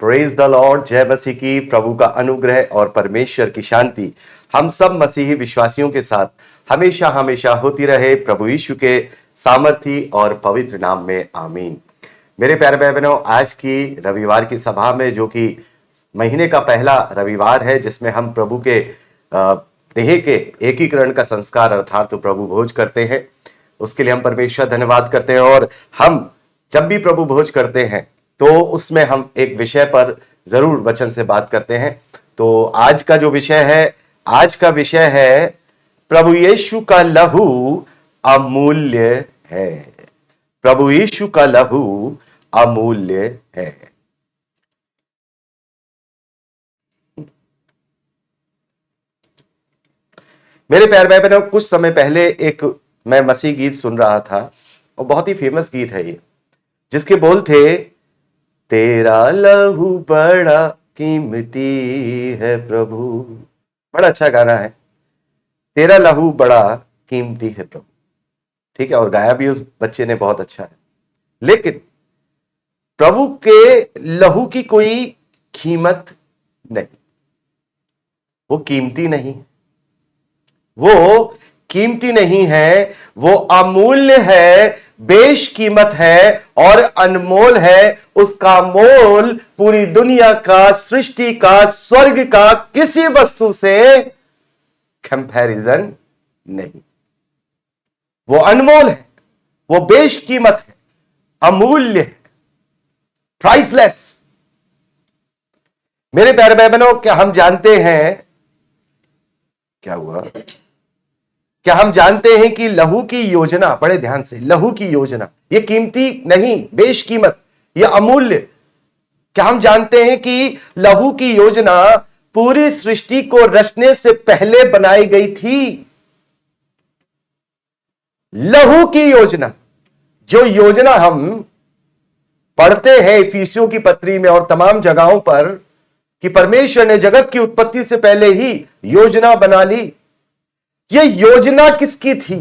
Praise the Lord. जय मसीह की। प्रभु का अनुग्रह और परमेश्वर की शांति हम सब मसीही विश्वासियों के साथ हमेशा हमेशा होती रहे, प्रभु यीशु के सामर्थी और पवित्र नाम में आमीन। मेरे प्यारे भाई बहनों, आज की रविवार की सभा में, जो कि महीने का पहला रविवार है, जिसमें हम प्रभु के देह के एकीकरण का संस्कार अर्थात तो प्रभु भोज करते हैं, उसके लिए हम परमेश्वर धन्यवाद करते हैं। और हम जब भी प्रभु भोज करते हैं तो उसमें हम एक विषय पर जरूर वचन से बात करते हैं। तो आज का जो विषय है, आज का विषय है प्रभु यीशु का लहू अमूल्य है। प्रभु यीशु का लहू अमूल्य है। मेरे प्यारे भाई बहनों, कुछ समय पहले एक मैं मसीह गीत सुन रहा था और बहुत ही फेमस गीत है ये, जिसके बोल थे, तेरा लहू बड़ा कीमती है प्रभु। बड़ा अच्छा गाना है, तेरा लहू बड़ा कीमती है प्रभु। ठीक है, और गाया भी उस बच्चे ने बहुत अच्छा है। लेकिन प्रभु के लहू की कोई कीमत नहीं, वो कीमती नहीं है, वो कीमती नहीं है, वो अमूल्य है, बेशकीमत है और अनमोल है। उसका मोल पूरी दुनिया का, सृष्टि का, स्वर्ग का किसी वस्तु से कंपैरिजन नहीं। वो अनमोल है, वो बेशकीमत है, अमूल्य है, प्राइसलेस। मेरे प्यारे भाई बहनों, क्या हम जानते हैं, क्या हुआ, क्या हम जानते हैं कि लहू की योजना, बड़े ध्यान से, लहू की योजना ये कीमती नहीं, बेशकीमत, ये अमूल्य। क्या हम जानते हैं कि लहू की योजना पूरी सृष्टि को रचने से पहले बनाई गई थी? लहू की योजना, जो योजना हम पढ़ते हैं इफिसियों की पत्री में और तमाम जगहों पर, कि परमेश्वर ने जगत की उत्पत्ति से पहले ही योजना बना ली। ये योजना किसकी थी?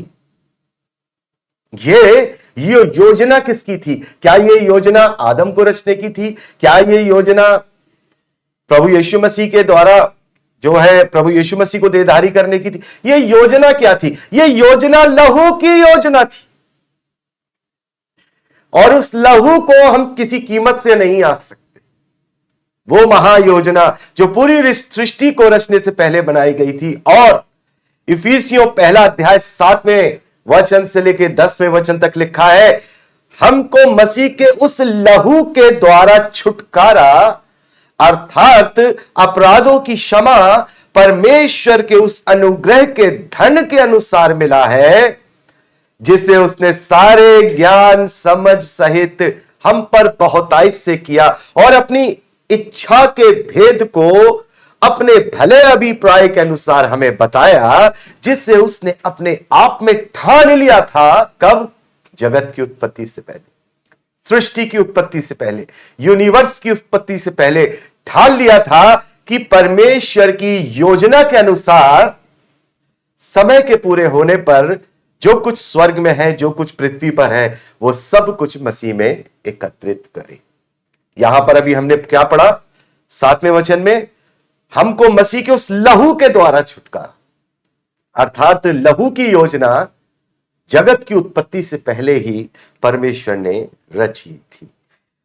ये योजना किसकी थी? क्या ये योजना आदम को रचने की थी? क्या ये योजना प्रभु यीशु मसीह के द्वारा जो है प्रभु यीशु मसीह को देहधारी करने की थी? ये योजना क्या थी? ये योजना लहू की योजना थी। और उस लहू को हम किसी कीमत से नहीं आंक सकते। वो महायोजना जो पूरी सृष्टि को रचने से पहले बनाई गई थी। और इफिसियों पहला अध्याय 7वें वचन से लेकर 10वें वचन तक लिखा है, हमको मसीह के उस लहू के द्वारा छुटकारा अर्थात अपराधों की क्षमा परमेश्वर के उस अनुग्रह के धन के अनुसार मिला है, जिसे उसने सारे ज्ञान समझ सहित हम पर बहुतायत से किया और अपनी इच्छा के भेद को अपने भले अभिप्राय के अनुसार हमें बताया, जिससे उसने अपने आप में ठान लिया था। कब? जगत की उत्पत्ति से पहले, सृष्टि की उत्पत्ति से पहले, यूनिवर्स की उत्पत्ति से पहले ठान लिया था कि परमेश्वर की योजना के अनुसार समय के पूरे होने पर जो कुछ स्वर्ग में है, जो कुछ पृथ्वी पर है, वो सब कुछ मसीह में एकत्रित करे। यहां पर अभी हमने क्या पढ़ा 7वें वचन में, हमको मसीह के उस लहू के द्वारा छुटकारा अर्थात लहू की योजना जगत की उत्पत्ति से पहले ही परमेश्वर ने रची थी।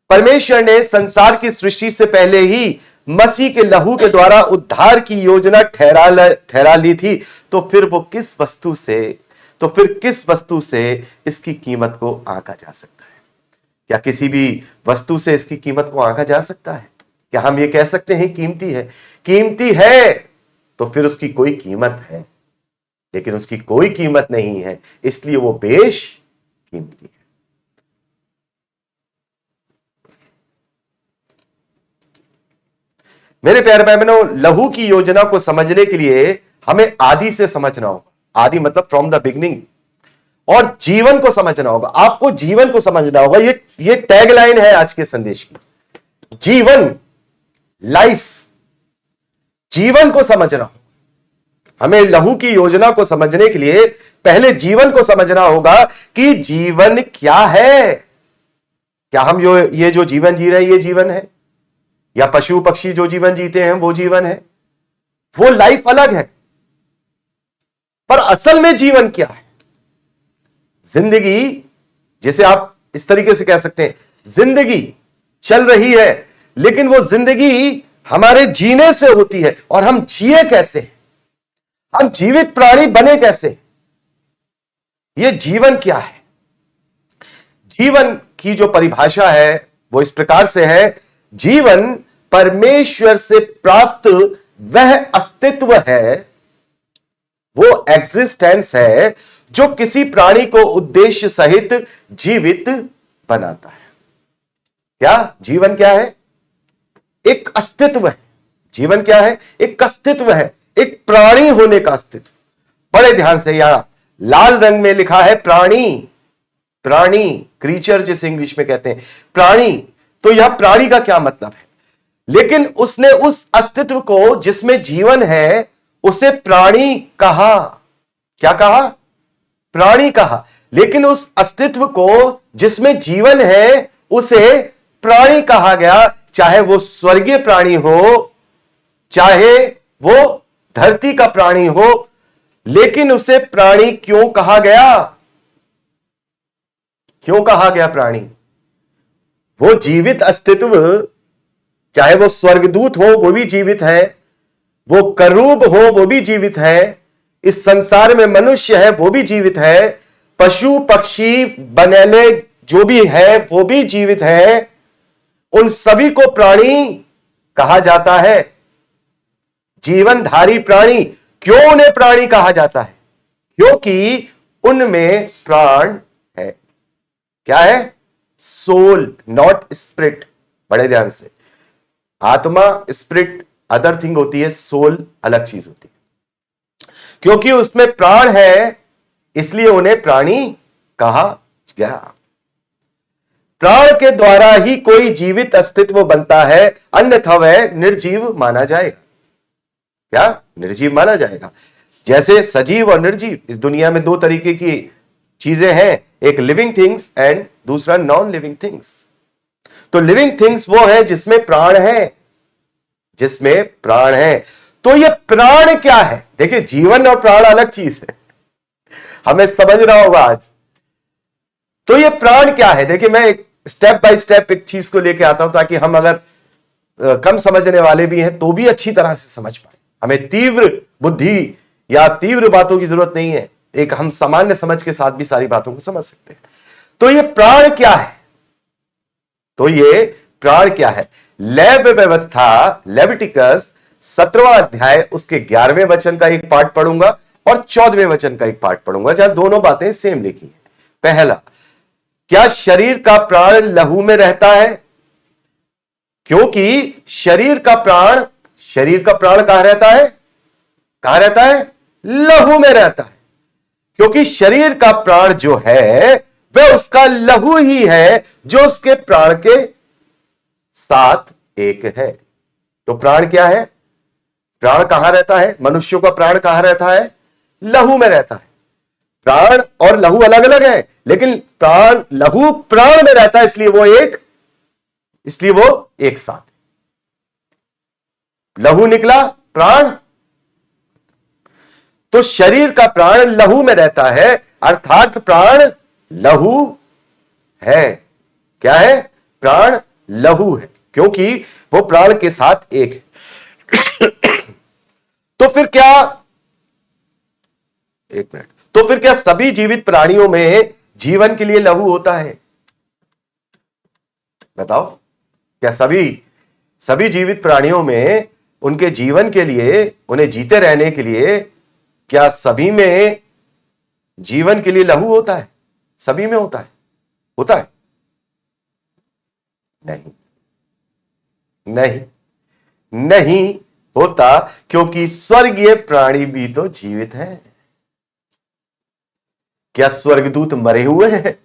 परमेश्वर ने संसार की सृष्टि से पहले ही मसीह के लहू के द्वारा उद्धार की योजना ठहरा ली थी। तो फिर किस वस्तु से इसकी कीमत को आंका जा सकता है? क्या किसी भी वस्तु से इसकी कीमत को आंका जा सकता है? क्या हम ये कह सकते हैं कीमती है? कीमती है तो फिर उसकी कोई कीमत है, लेकिन उसकी कोई कीमत नहीं है, इसलिए वो बेश कीमती है। मेरे प्यारे भाई बहनों, लहू की योजना को समझने के लिए हमें आदि से समझना होगा। आदि मतलब फ्रॉम द बिगिनिंग। और जीवन को समझना होगा। आपको जीवन को समझना होगा। ये टैगलाइन है आज के संदेश की। जीवन, लाइफ, जीवन को समझना होगा। हमें लहू की योजना को समझने के लिए पहले जीवन को समझना होगा कि जीवन क्या है। क्या हम ये जो जीवन जी रहे हैं ये जीवन है? या पशु पक्षी जो जीवन जीते हैं वो जीवन है, वो लाइफ अलग है। पर असल में जीवन क्या है? जिंदगी, जिसे आप इस तरीके से कह सकते हैं, जिंदगी चल रही है, लेकिन वो जिंदगी हमारे जीने से होती है। और हम जिए कैसे, हम जीवित प्राणी बने कैसे, ये जीवन क्या है? जीवन की जो परिभाषा है वो इस प्रकार से है, जीवन परमेश्वर से प्राप्त वह अस्तित्व है, वो एग्जिस्टेंस है जो किसी प्राणी को उद्देश्य सहित जीवित बनाता है। क्या जीवन क्या है? एक अस्तित्व है। जीवन क्या है? एक अस्तित्व है, एक प्राणी होने का अस्तित्व। बड़े ध्यान से, यहां लाल रंग में लिखा है प्राणी, प्राणी, क्रीचर जिसे इंग्लिश में कहते हैं, प्राणी। तो यह प्राणी का क्या मतलब है? लेकिन उसने उस अस्तित्व को जिसमें जीवन है उसे प्राणी कहा। क्या कहा? प्राणी कहा। लेकिन उस अस्तित्व को जिसमें जीवन है उसे प्राणी कहा गया, चाहे वो स्वर्गीय प्राणी हो, चाहे वो धरती का प्राणी हो। लेकिन उसे प्राणी क्यों कहा गया? क्यों कहा गया प्राणी? वो जीवित अस्तित्व, चाहे वो स्वर्गदूत हो वो भी जीवित है, वो करूब हो वो भी जीवित है, इस संसार में मनुष्य है वो भी जीवित है, पशु पक्षी बनेले जो भी है वो भी जीवित है। उन सभी को प्राणी कहा जाता है, जीवनधारी प्राणी। क्यों उन्हें प्राणी कहा जाता है? क्योंकि उनमें प्राण है। क्या है? Soul, not spirit. बड़े ध्यान से, आत्मा स्पिरिट अदर थिंग होती है, सोल अलग चीज होती है। क्योंकि उसमें प्राण है इसलिए उन्हें प्राणी कहा गया। प्राण के द्वारा ही कोई जीवित अस्तित्व बनता है, अन्यथा वह निर्जीव माना जाएगा। क्या? निर्जीव माना जाएगा। जैसे सजीव और निर्जीव, इस दुनिया में दो तरीके की चीजें हैं, एक लिविंग थिंग्स एंड दूसरा नॉन लिविंग थिंग्स। तो लिविंग थिंग्स वो है जिसमें प्राण है, जिसमें प्राण है। तो ये प्राण क्या है? देखिए, जीवन और प्राण अलग चीज है, हमें समझना होगा आज। तो ये प्राण क्या है? देखिए, मैं एक स्टेप बाय स्टेप एक चीज को लेके आता हूं ताकि हम अगर कम समझने वाले भी हैं तो भी अच्छी तरह से समझ पाए। हमें तीव्र बुद्धि या तीव्र बातों की जरूरत नहीं है, एक हम सामान्य समझ के साथ भी सारी बातों को समझ सकते हैं। तो ये प्राण क्या है? तो ये प्राण क्या है? लैब व्यवस्था, लेविटिकस 17वां अध्याय उसके 11वें वचन का एक पार्ट पढ़ूंगा और 14वें वचन का एक पार्ट पढ़ूंगा, जहां दोनों बातें सेम लिखी हैं। पहला, क्या शरीर का प्राण लहू में रहता है? क्योंकि शरीर का प्राण कहां रहता है? कहां रहता है? लहू में रहता है। क्योंकि शरीर का प्राण जो है वह उसका लहू ही है जो उसके प्राण के साथ एक है। तो प्राण क्या है? प्राण कहां रहता है? मनुष्यों का प्राण कहां रहता है? लहू में रहता है। प्राण और लहू अलग अलग है, लेकिन प्राण, लहू प्राण में रहता है, इसलिए वो एक साथ। लहू निकला प्राण, तो शरीर का प्राण लहू में रहता है, अर्थात प्राण लहू है। क्या है? प्राण लहू है, क्योंकि वो प्राण के साथ एक है। तो फिर क्या, एक मिनट, तो फिर क्या सभी जीवित प्राणियों में जीवन के लिए लहू होता है? बताओ, क्या सभी जीवित प्राणियों में उनके जीवन के लिए, उन्हें जीते रहने के लिए, क्या सभी में जीवन के लिए लहू होता है? सभी में होता है? होता है? नहीं होता, क्योंकि स्वर्गीय प्राणी भी तो जीवित है। क्या स्वर्गदूत मरे हुए हैं?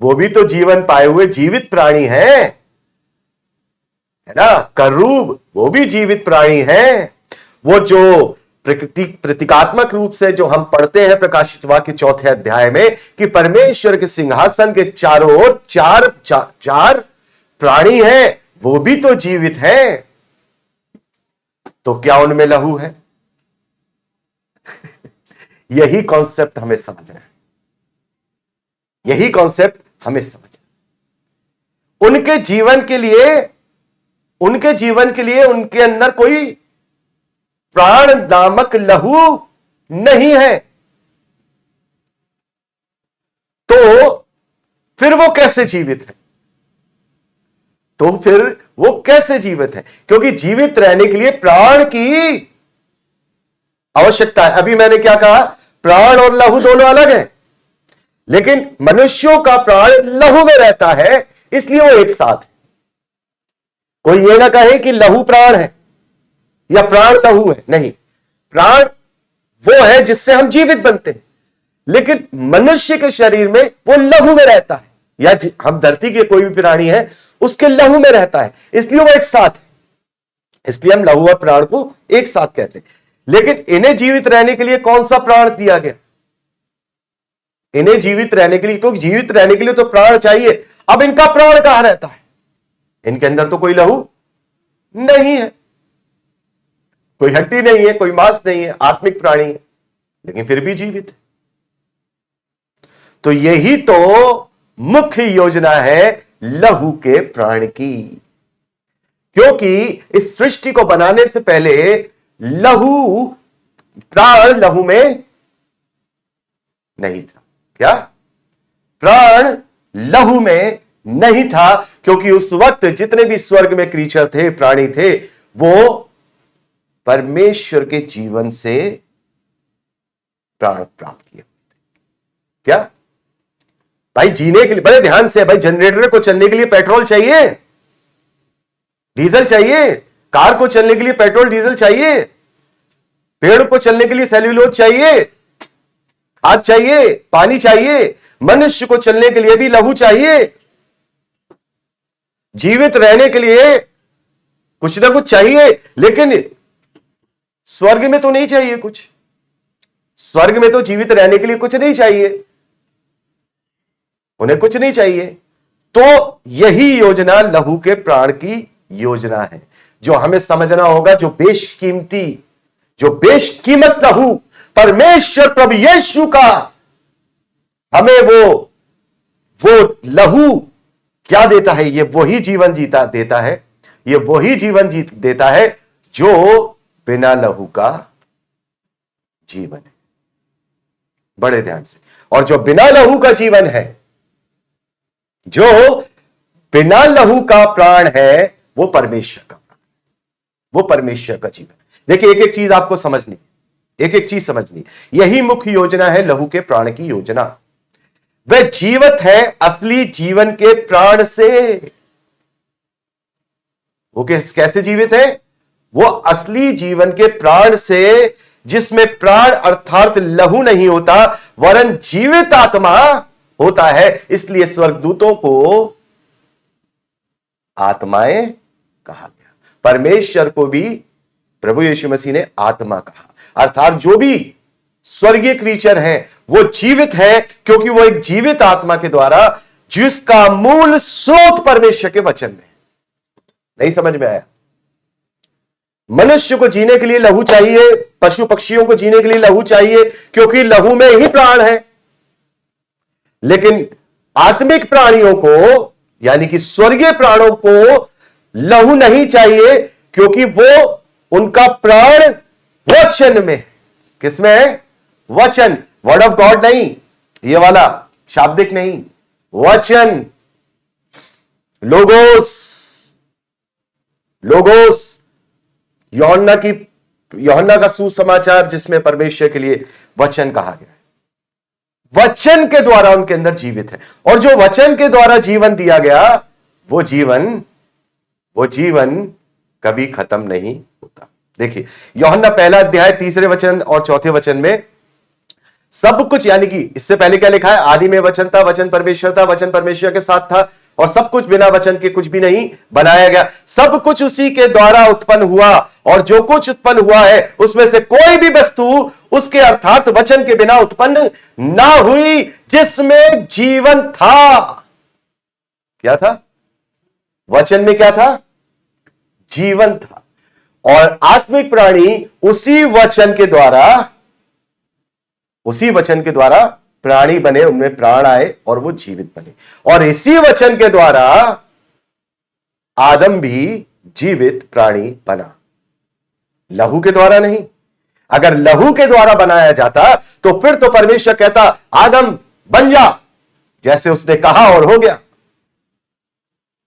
वो भी तो जीवन पाए हुए जीवित प्राणी हैं, है ना? करूब, वो भी जीवित प्राणी हैं। वो जो प्रतीकात्मक रूप से जो हम पढ़ते हैं प्रकाशित वाक्य 4 अध्याय में कि परमेश्वर के सिंहासन के चारों ओर चार प्राणी हैं, वो भी तो जीवित है, तो क्या उनमें लहू है? यही कॉन्सेप्ट हमें समझना है, यही कॉन्सेप्ट हमें समझना। उनके जीवन के लिए उनके अंदर कोई प्राण नामक लहू नहीं है, तो फिर वो कैसे जीवित है? क्योंकि जीवित रहने के लिए प्राण की आवश्यकता है। अभी मैंने क्या कहा, प्राण और लहू दोनों अलग है, लेकिन मनुष्यों का प्राण लहू में रहता है, इसलिए वो एक साथ है। कोई ये ना कहे कि लहू प्राण है या प्राण लहू है, नहीं, प्राण वो है जिससे हम जीवित बनते हैं, लेकिन मनुष्य के शरीर में वो लहू में रहता है, या हम धरती के कोई भी प्राणी है उसके लहू में रहता है, इसलिए वो एक साथ है। इसलिए हम लहू और प्राण को एक साथ कहते हैं। लेकिन इन्हें जीवित रहने के लिए कौन सा प्राण दिया गया? इन्हें जीवित रहने के लिए, क्योंकि जीवित रहने के लिए तो प्राण चाहिए। अब इनका प्राण कहां रहता है? इनके अंदर तो कोई लहू नहीं है, कोई हड्डी नहीं है, कोई मांस नहीं है, आत्मिक प्राणी है, लेकिन फिर भी जीवित है। तो यही तो मुख्य योजना है लहू के प्राण की, क्योंकि इस सृष्टि को बनाने से पहले प्राण लहू में नहीं था। क्या? प्राण लहू में नहीं था, क्योंकि उस वक्त जितने भी स्वर्ग में क्रीचर थे, प्राणी थे, वो परमेश्वर के जीवन से प्राण प्राप्त किए। क्या भाई? जीने के लिए, बड़े ध्यान से भाई, जनरेटर को चलने के लिए पेट्रोल चाहिए, डीजल चाहिए, कार को चलने के लिए पेट्रोल डीजल चाहिए, पेड़ को चलने के लिए सेल्यूलोज चाहिए, खाद चाहिए, पानी चाहिए, मनुष्य को चलने के लिए भी लहू चाहिए। जीवित रहने के लिए कुछ ना कुछ चाहिए, लेकिन स्वर्ग में तो नहीं चाहिए कुछ। स्वर्ग में तो जीवित रहने के लिए कुछ नहीं चाहिए, उन्हें कुछ नहीं चाहिए। तो यही योजना लहू के प्राण की योजना है, जो हमें समझना होगा। जो बेशकीमत लहू परमेश्वर प्रभु यीशु का हमें वो लहू क्या देता है? ये वही जीवन देता है, ये वही जीवन देता है जो बिना लहू का जीवन है। बड़े ध्यान से। और जो बिना लहू का जीवन है, जो बिना लहू का प्राण है, वो परमेश्वर का प्राण, वो परमेश्वर का जीवन। देखिए, एक एक चीज आपको समझनी, एक एक चीज समझनी। यही मुख्य योजना है लहू के प्राण की योजना। वह जीवित है असली जीवन के प्राण से। वो कैसे जीवित है? वो असली जीवन के प्राण से, जिसमें प्राण अर्थात लहू नहीं होता, वरन जीवित आत्मा होता है। इसलिए स्वर्गदूतों को आत्माएं कहा गया। परमेश्वर को भी प्रभु यीशु मसीह ने आत्मा कहा, अर्थात जो भी स्वर्गीय क्रीचर है वो जीवित है, क्योंकि वो एक जीवित आत्मा के द्वारा, जिसका मूल स्रोत परमेश्वर के वचन में। नहीं समझ में आया? मनुष्य को जीने के लिए लहू चाहिए, पशु पक्षियों को जीने के लिए लहू चाहिए, क्योंकि लहू में ही प्राण है। लेकिन आत्मिक प्राणियों को, यानी कि स्वर्गीय प्राणों को लहू नहीं चाहिए, क्योंकि वो उनका प्राण वचन में। किसमें है? वचन, वर्ड ऑफ गॉड नहीं, ये वाला शाब्दिक नहीं, वचन, लोगोस, यूहन्ना का सुसमाचार, जिसमें परमेश्वर के लिए वचन कहा गया है। वचन के द्वारा उनके अंदर जीवित है, और जो वचन के द्वारा जीवन दिया गया, वो जीवन कभी खत्म नहीं होता। देखिए, यूहन्ना पहला अध्याय 3 वचन और 4 वचन में सब कुछ, यानी कि इससे पहले क्या लिखा है? आदि में वचन था, वचन परमेश्वर था, वचन परमेश्वर के साथ था, और सब कुछ बिना वचन के कुछ भी नहीं बनाया गया। सब कुछ उसी के द्वारा उत्पन्न हुआ, और जो कुछ उत्पन्न हुआ है उसमें से कोई भी वस्तु उसके अर्थात वचन के बिना उत्पन्न ना हुई, जिसमें जीवन था। क्या था? वचन में क्या था? जीवन था, और आत्मिक प्राणी उसी वचन के द्वारा प्राणी बने, उनमें प्राण आए और वो जीवित बने। और इसी वचन के द्वारा आदम भी जीवित प्राणी बना, लहू के द्वारा नहीं। अगर लहू के द्वारा बनाया जाता तो फिर तो परमेश्वर कहता आदम बन जा, जैसे उसने कहा और हो गया।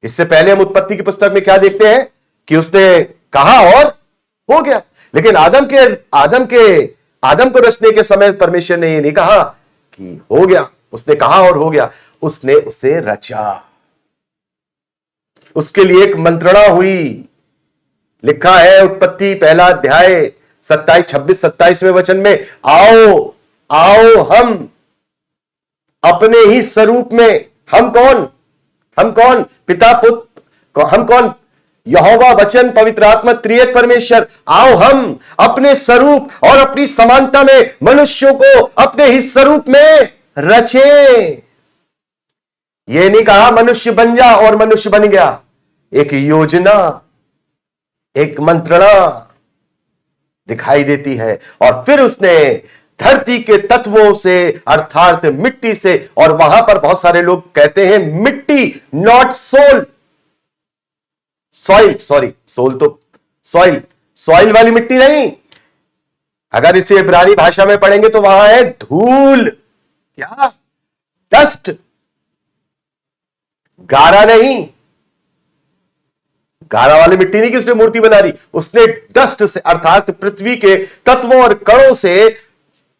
इससे पहले हम उत्पत्ति की पुस्तक में क्या देखते हैं कि उसने कहा और हो गया। लेकिन आदम को रचने के समय परमेश्वर ने यह नहीं कहा कि हो गया, उसने कहा और हो गया, उसने उसे रचा। उसके लिए एक मंत्रणा हुई। लिखा है उत्पत्ति पहला अध्याय 26-27वें वचन में, आओ हम अपने ही स्वरूप में, हम कौन पिता पुत्र, हम कौन यहोवा वचन पवित्र आत्मा त्रिएक परमेश्वर, आओ हम अपने स्वरूप और अपनी समानता में मनुष्यों को अपने ही स्वरूप में रचे। यह नहीं कहा मनुष्य बन जा और मनुष्य बन गया। एक योजना, एक मंत्रणा दिखाई देती है, और फिर उसने धरती के तत्वों से अर्थात मिट्टी से, और वहां पर बहुत सारे लोग कहते हैं मिट्टी नॉट सोल, सॉइल वाली मिट्टी नहीं। अगर इसे इब्रानी भाषा में पढ़ेंगे तो वहां है धूल, क्या, डस्ट, गारा नहीं। गारा वाली मिट्टी नहीं कि उसने मूर्ति बना दी, उसने डस्ट से अर्थात पृथ्वी के तत्वों और कणों से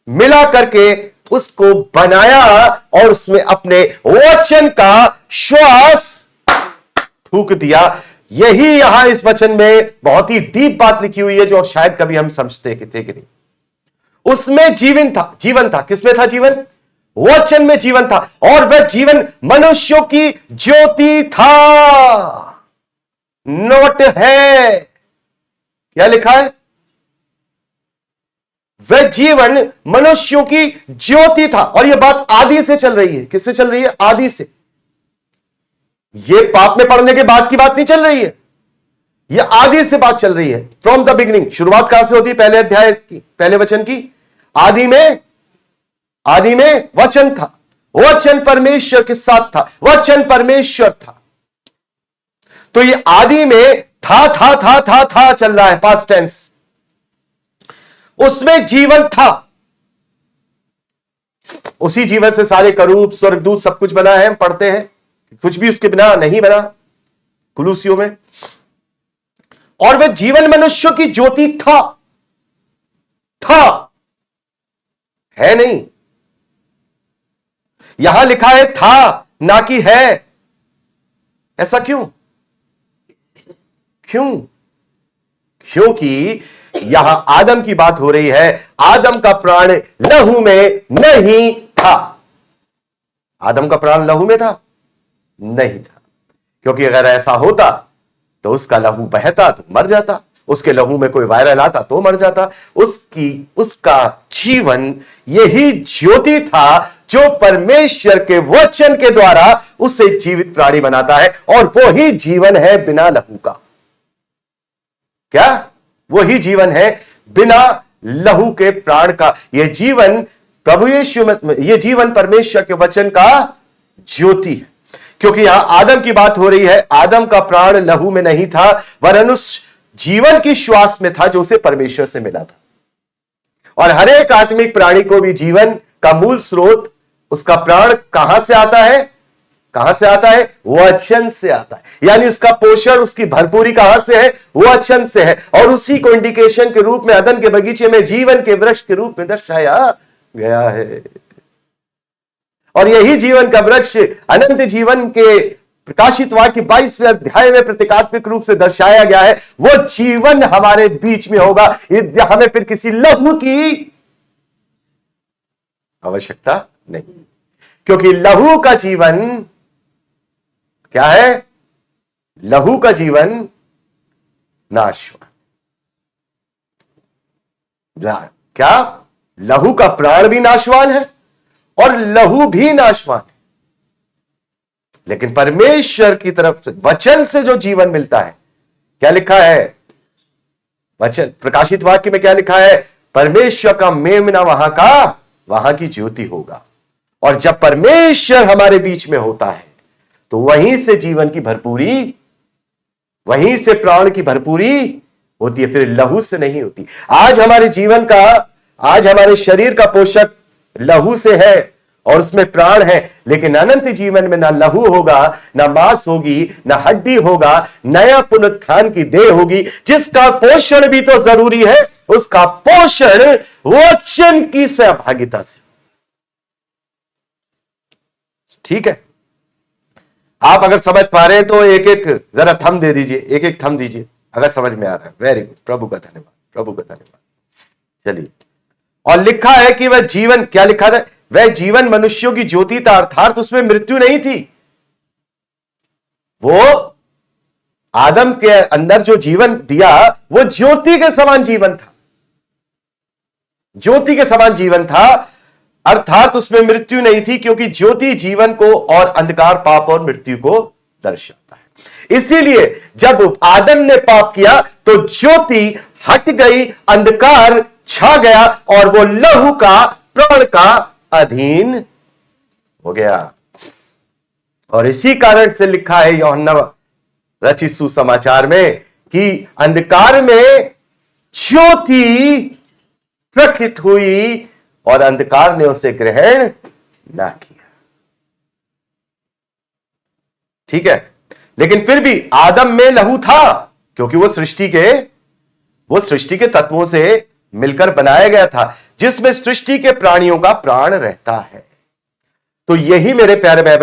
मिला करके उसको बनाया, और उसमें अपने वचन का श्वास फूंक दिया। यही यहां इस वचन में बहुत ही डीप बात लिखी हुई है, जो शायद कभी हम समझते थे कि नहीं। उसमें जीवन था। किसमें था जीवन? वचन में जीवन था, और वह जीवन मनुष्यों की ज्योति था। नोट है क्या लिखा है? वह जीवन मनुष्यों की ज्योति था। और यह बात आदि से चल रही है। किससे चल रही है? आदि से। यह पाप में पड़ने के बाद की बात नहीं चल रही है, यह आदि से बात चल रही है। From the beginning. शुरुआत कहां से होती है? पहले अध्याय की, पहले वचन की। आदि में वचन था, वचन परमेश्वर के साथ था, वचन परमेश्वर था। तो ये आदि में था चल रहा है, पास्ट टेंस। उसमें जीवन था, उसी जीवन से सारे करूब, स्वर्गदूत, सब कुछ बना है। हम पढ़ते हैं कुछ भी उसके बिना नहीं बना कुलूसियों में। और वह जीवन मनुष्यों की ज्योति था है नहीं। यहां लिखा है था, ना कि है। ऐसा क्यों? क्योंकि यहां आदम की बात हो रही है। आदम का प्राण लहू में नहीं था। आदम का प्राण लहू में था? नहीं था। क्योंकि अगर ऐसा होता तो उसका लहू बहता तो मर जाता, उसके लहू में कोई वायरल आता तो मर जाता। उसका जीवन यही ज्योति था जो परमेश्वर के वचन के द्वारा उसे जीवित प्राणी बनाता है, और वो ही जीवन है बिना लहू का। क्या? वही जीवन है बिना लहू के प्राण का। यह जीवन प्रभु यीशु में, यह जीवन परमेश्वर के वचन का ज्योति है। क्योंकि यहां आदम की बात हो रही है। आदम का प्राण लहू में नहीं था, वरन उस जीवन की श्वास में था जो उसे परमेश्वर से मिला था। और हर एक आत्मिक प्राणी को भी जीवन का मूल स्रोत, उसका प्राण कहां से आता है? वचन से आता है। यानी उसका पोषण, उसकी भरपूरी कहां से है? वचन से है। और उसी को इंडिकेशन के रूप में अदन के बगीचे में जीवन के वृक्ष के रूप में दर्शाया गया है। और यही जीवन का वृक्ष अनंत जीवन के प्रकाशित वाक्य 22वें अध्याय में प्रतीकात्मक रूप से दर्शाया गया है। वो जीवन हमारे बीच में होगा। हमें फिर किसी लहू की आवश्यकता नहीं, क्योंकि लहू का जीवन क्या है? लहू का जीवन नाशवान। क्या? लहू का प्राण भी नाशवान है और लहू भी नाशवान है। लेकिन परमेश्वर की तरफ से, वचन से जो जीवन मिलता है, क्या लिखा है वचन, प्रकाशित वाक्य में क्या लिखा है? परमेश्वर का मेमना वहां की ज्योति होगा। और जब परमेश्वर हमारे बीच में होता है तो वहीं से जीवन की भरपूरी, वहीं से प्राण की भरपूरी होती है, फिर लहू से नहीं होती। आज हमारे जीवन का, आज हमारे शरीर का पोषक लहू से है और उसमें प्राण है, लेकिन अनंत जीवन में ना लहू होगा, ना मांस होगी, ना हड्डी होगा, नया पुनरुत्थान की देह होगी, जिसका पोषण भी तो जरूरी है। उसका पोषण वचन की सहभागिता से। ठीक है, आप अगर समझ पा रहे हैं तो एक एक जरा थंब दे दीजिए, एक एक थंब दीजिए अगर समझ में आ रहा है। वेरी गुड, प्रभु का धन्यवाद, प्रभु का धन्यवाद। चलिए, और लिखा है कि वह जीवन, क्या लिखा था? वह जीवन मनुष्यों की ज्योति था, अर्थात उसमें मृत्यु नहीं थी। वो आदम के अंदर जो जीवन दिया वो ज्योति के समान जीवन था, ज्योति के समान जीवन था, अर्थात उसमें मृत्यु नहीं थी, क्योंकि ज्योति जीवन को और अंधकार पाप और मृत्यु को दर्शाता है। इसीलिए जब आदम ने पाप किया तो ज्योति हट गई, अंधकार छा गया और वो लहू का, प्राण का अधीन हो गया। और इसी कारण से लिखा है यूहन्ना रचित सुसमाचार में कि अंधकार में ज्योति प्रकट हुई और अंधकार ने उसे ग्रहण ना किया। ठीक है, लेकिन फिर भी आदम में लहू था, क्योंकि वो सृष्टि के तत्वों से मिलकर बनाया गया था, जिसमें सृष्टि के प्राणियों का प्राण रहता है। तो यही मेरे प्यारे भाई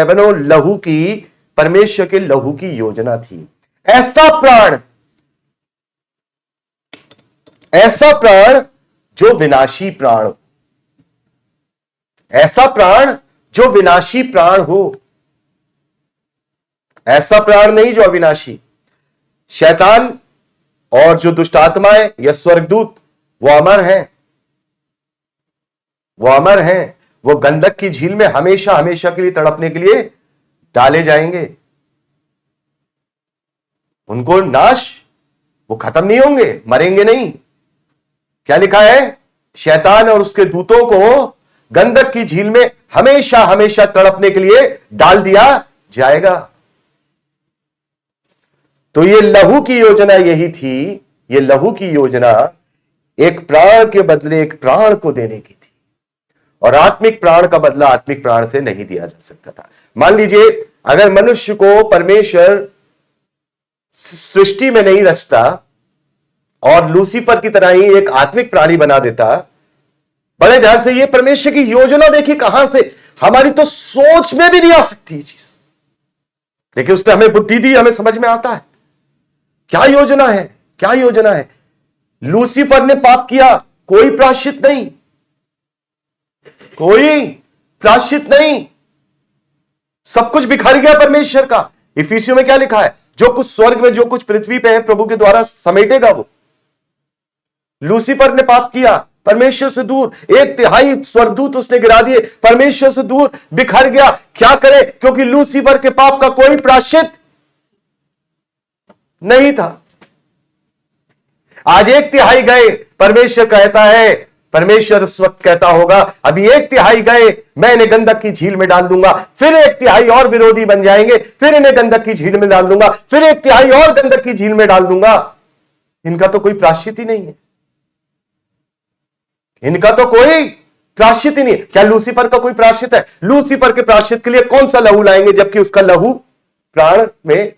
बहनों लहू की, परमेश्वर के लहू की योजना थी। ऐसा प्राण जो विनाशी प्राण हो, ऐसा प्राण जो विनाशी प्राण हो, ऐसा प्राण नहीं जो अविनाशी। शैतान और जो दुष्ट आत्माएं या स्वर्गदूत वो अमर हैं, वो गंधक की झील में हमेशा हमेशा के लिए तड़पने के लिए डाले जाएंगे। उनको नाश, वो खत्म नहीं होंगे, मरेंगे नहीं। क्या लिखा है? शैतान और उसके दूतों को गंधक की झील में हमेशा हमेशा तड़पने के लिए डाल दिया जाएगा। तो ये लहू की योजना यही थी, ये लहू की योजना एक प्राण के बदले एक प्राण को देने की थी, और आत्मिक प्राण का बदला आत्मिक प्राण से नहीं दिया जा सकता था। मान लीजिए अगर मनुष्य को परमेश्वर सृष्टि में नहीं रचता और लूसीफर की तरह ही एक आत्मिक प्राणी बना देता, बड़े ध्यान से, ये परमेश्वर की योजना देखिए कहां से, हमारी तो सोच में भी नहीं आ सकती ये चीज, लेकिन उसने हमें बुद्धि दी, हमें समझ में आता है क्या योजना है, क्या योजना है। लूसीफर ने पाप किया, कोई प्रायश्चित नहीं, कोई प्रायश्चित नहीं, सब कुछ बिखर गया परमेश्वर का। इफिसियों में क्या लिखा है? जो कुछ स्वर्ग में, जो कुछ पृथ्वी पे है, प्रभु के द्वारा समेटेगा वो। लूसीफर ने पाप किया, परमेश्वर से दूर, 1/3 स्वर्गदूत उसने गिरा दिए, परमेश्वर से दूर, बिखर गया। क्या करे? क्योंकि लूसीफर के पाप का कोई प्रायश्चित नहीं था। आज 1/3 गए, परमेश्वर कहता है, परमेश्वर उस वक्त कहता होगा अभी 1/3 गए, मैं इन्हें गंधक की झील में डाल दूंगा, फिर 1/3 और विरोधी बन जाएंगे, फिर इन्हें गंधक की झील में डाल दूंगा, फिर 1/3 और गंधक की झील में डाल दूंगा। इनका तो कोई प्रायश्चित ही नहीं है, इनका तो कोई प्रायश्चित ही नहीं। क्या लूसीफर का कोई प्रायश्चित है? लूसीफर के प्रायश्चित के लिए कौन सा लहू लाएंगे, जबकि उसका लहू प्राण में,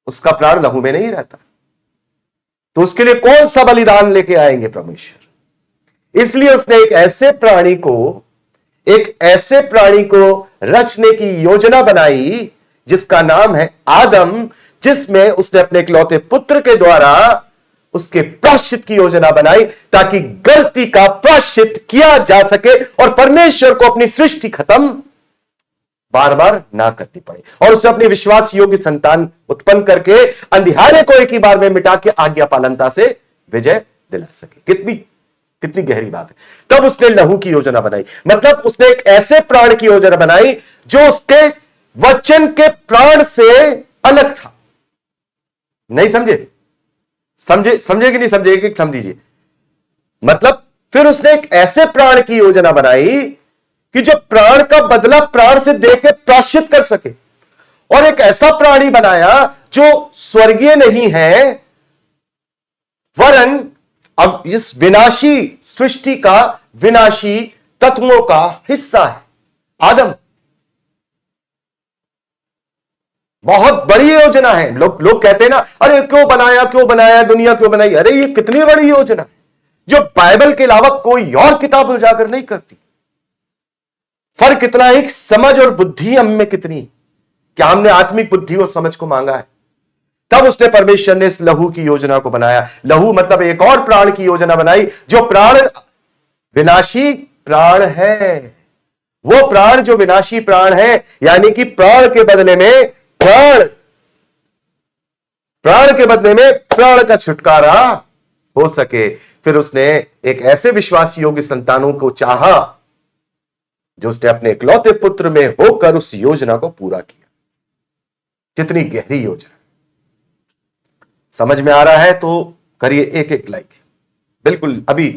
उसका प्राण लहू में नहीं रहता। तो उसके लिए कौन सा बलिदान लेके आएंगे परमेश्वर? इसलिए उसने एक ऐसे प्राणी को रचने की योजना बनाई जिसका नाम है आदम, जिसमें उसने अपने इकलौते पुत्र के द्वारा उसके प्रायश्चित की योजना बनाई, ताकि गलती का प्रायश्चित किया जा सके और परमेश्वर को अपनी सृष्टि खत्म बार बार ना करनी पड़े, और उसे अपनी विश्वास योग्य संतान उत्पन्न करके अंधियारे को एक ही बार में मिटा के आज्ञा पालनता से विजय दिला सके। कितनी गहरी बात है। तब उसने लहू की योजना बनाई, मतलब उसने एक ऐसे प्राण की योजना बनाई जो उसके वचन के प्राण से अलग था, नहीं समझे? समझे कि नहीं समझे? कि समझिए। मतलब फिर उसने एक ऐसे प्राण की योजना बनाई कि जो प्राण का बदला प्राण से देके प्रायश्चित कर सके, और एक ऐसा प्राणी बनाया जो स्वर्गीय नहीं है, वरन अब इस विनाशी सृष्टि का विनाशी तत्वों का हिस्सा है, आदम। बहुत बड़ी योजना है। लोग कहते हैं ना, अरे क्यों बनाया दुनिया क्यों बनाई? अरे ये कितनी बड़ी योजना है जो बाइबल के अलावा कोई और किताब उजागर नहीं करती। फर्क इतना है, समझ और बुद्धि हम में कितनी, क्या हमने आत्मिक बुद्धि और समझ को मांगा है? तब उसने परमेश्वर ने इस लहू की योजना को बनाया। लहू मतलब एक और प्राण की योजना बनाई, जो प्राण विनाशी प्राण है। वो प्राण जो विनाशी प्राण है, यानी कि प्राण के बदले में प्राण का छुटकारा हो सके। फिर उसने एक ऐसे विश्वासी योग्य संतानों को चाहा जो उसने अपने इकलौते पुत्र में होकर उस योजना को पूरा किया। कितनी गहरी योजना, समझ में आ रहा है तो करिए एक लाइक, बिल्कुल अभी,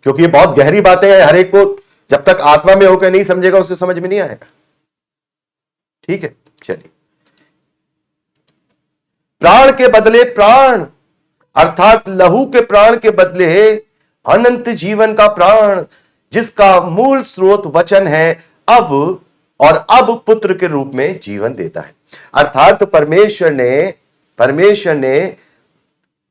क्योंकि ये बहुत गहरी बातें हैं। हर एक को जब तक आत्मा में होकर नहीं समझेगा उसे समझ में नहीं आएगा। ठीक है, चलिए। प्राण के बदले प्राण, अर्थात लहू के प्राण के बदले अनंत जीवन का प्राण, जिसका मूल स्रोत वचन है, अब पुत्र के रूप में जीवन देता है। अर्थात परमेश्वर ने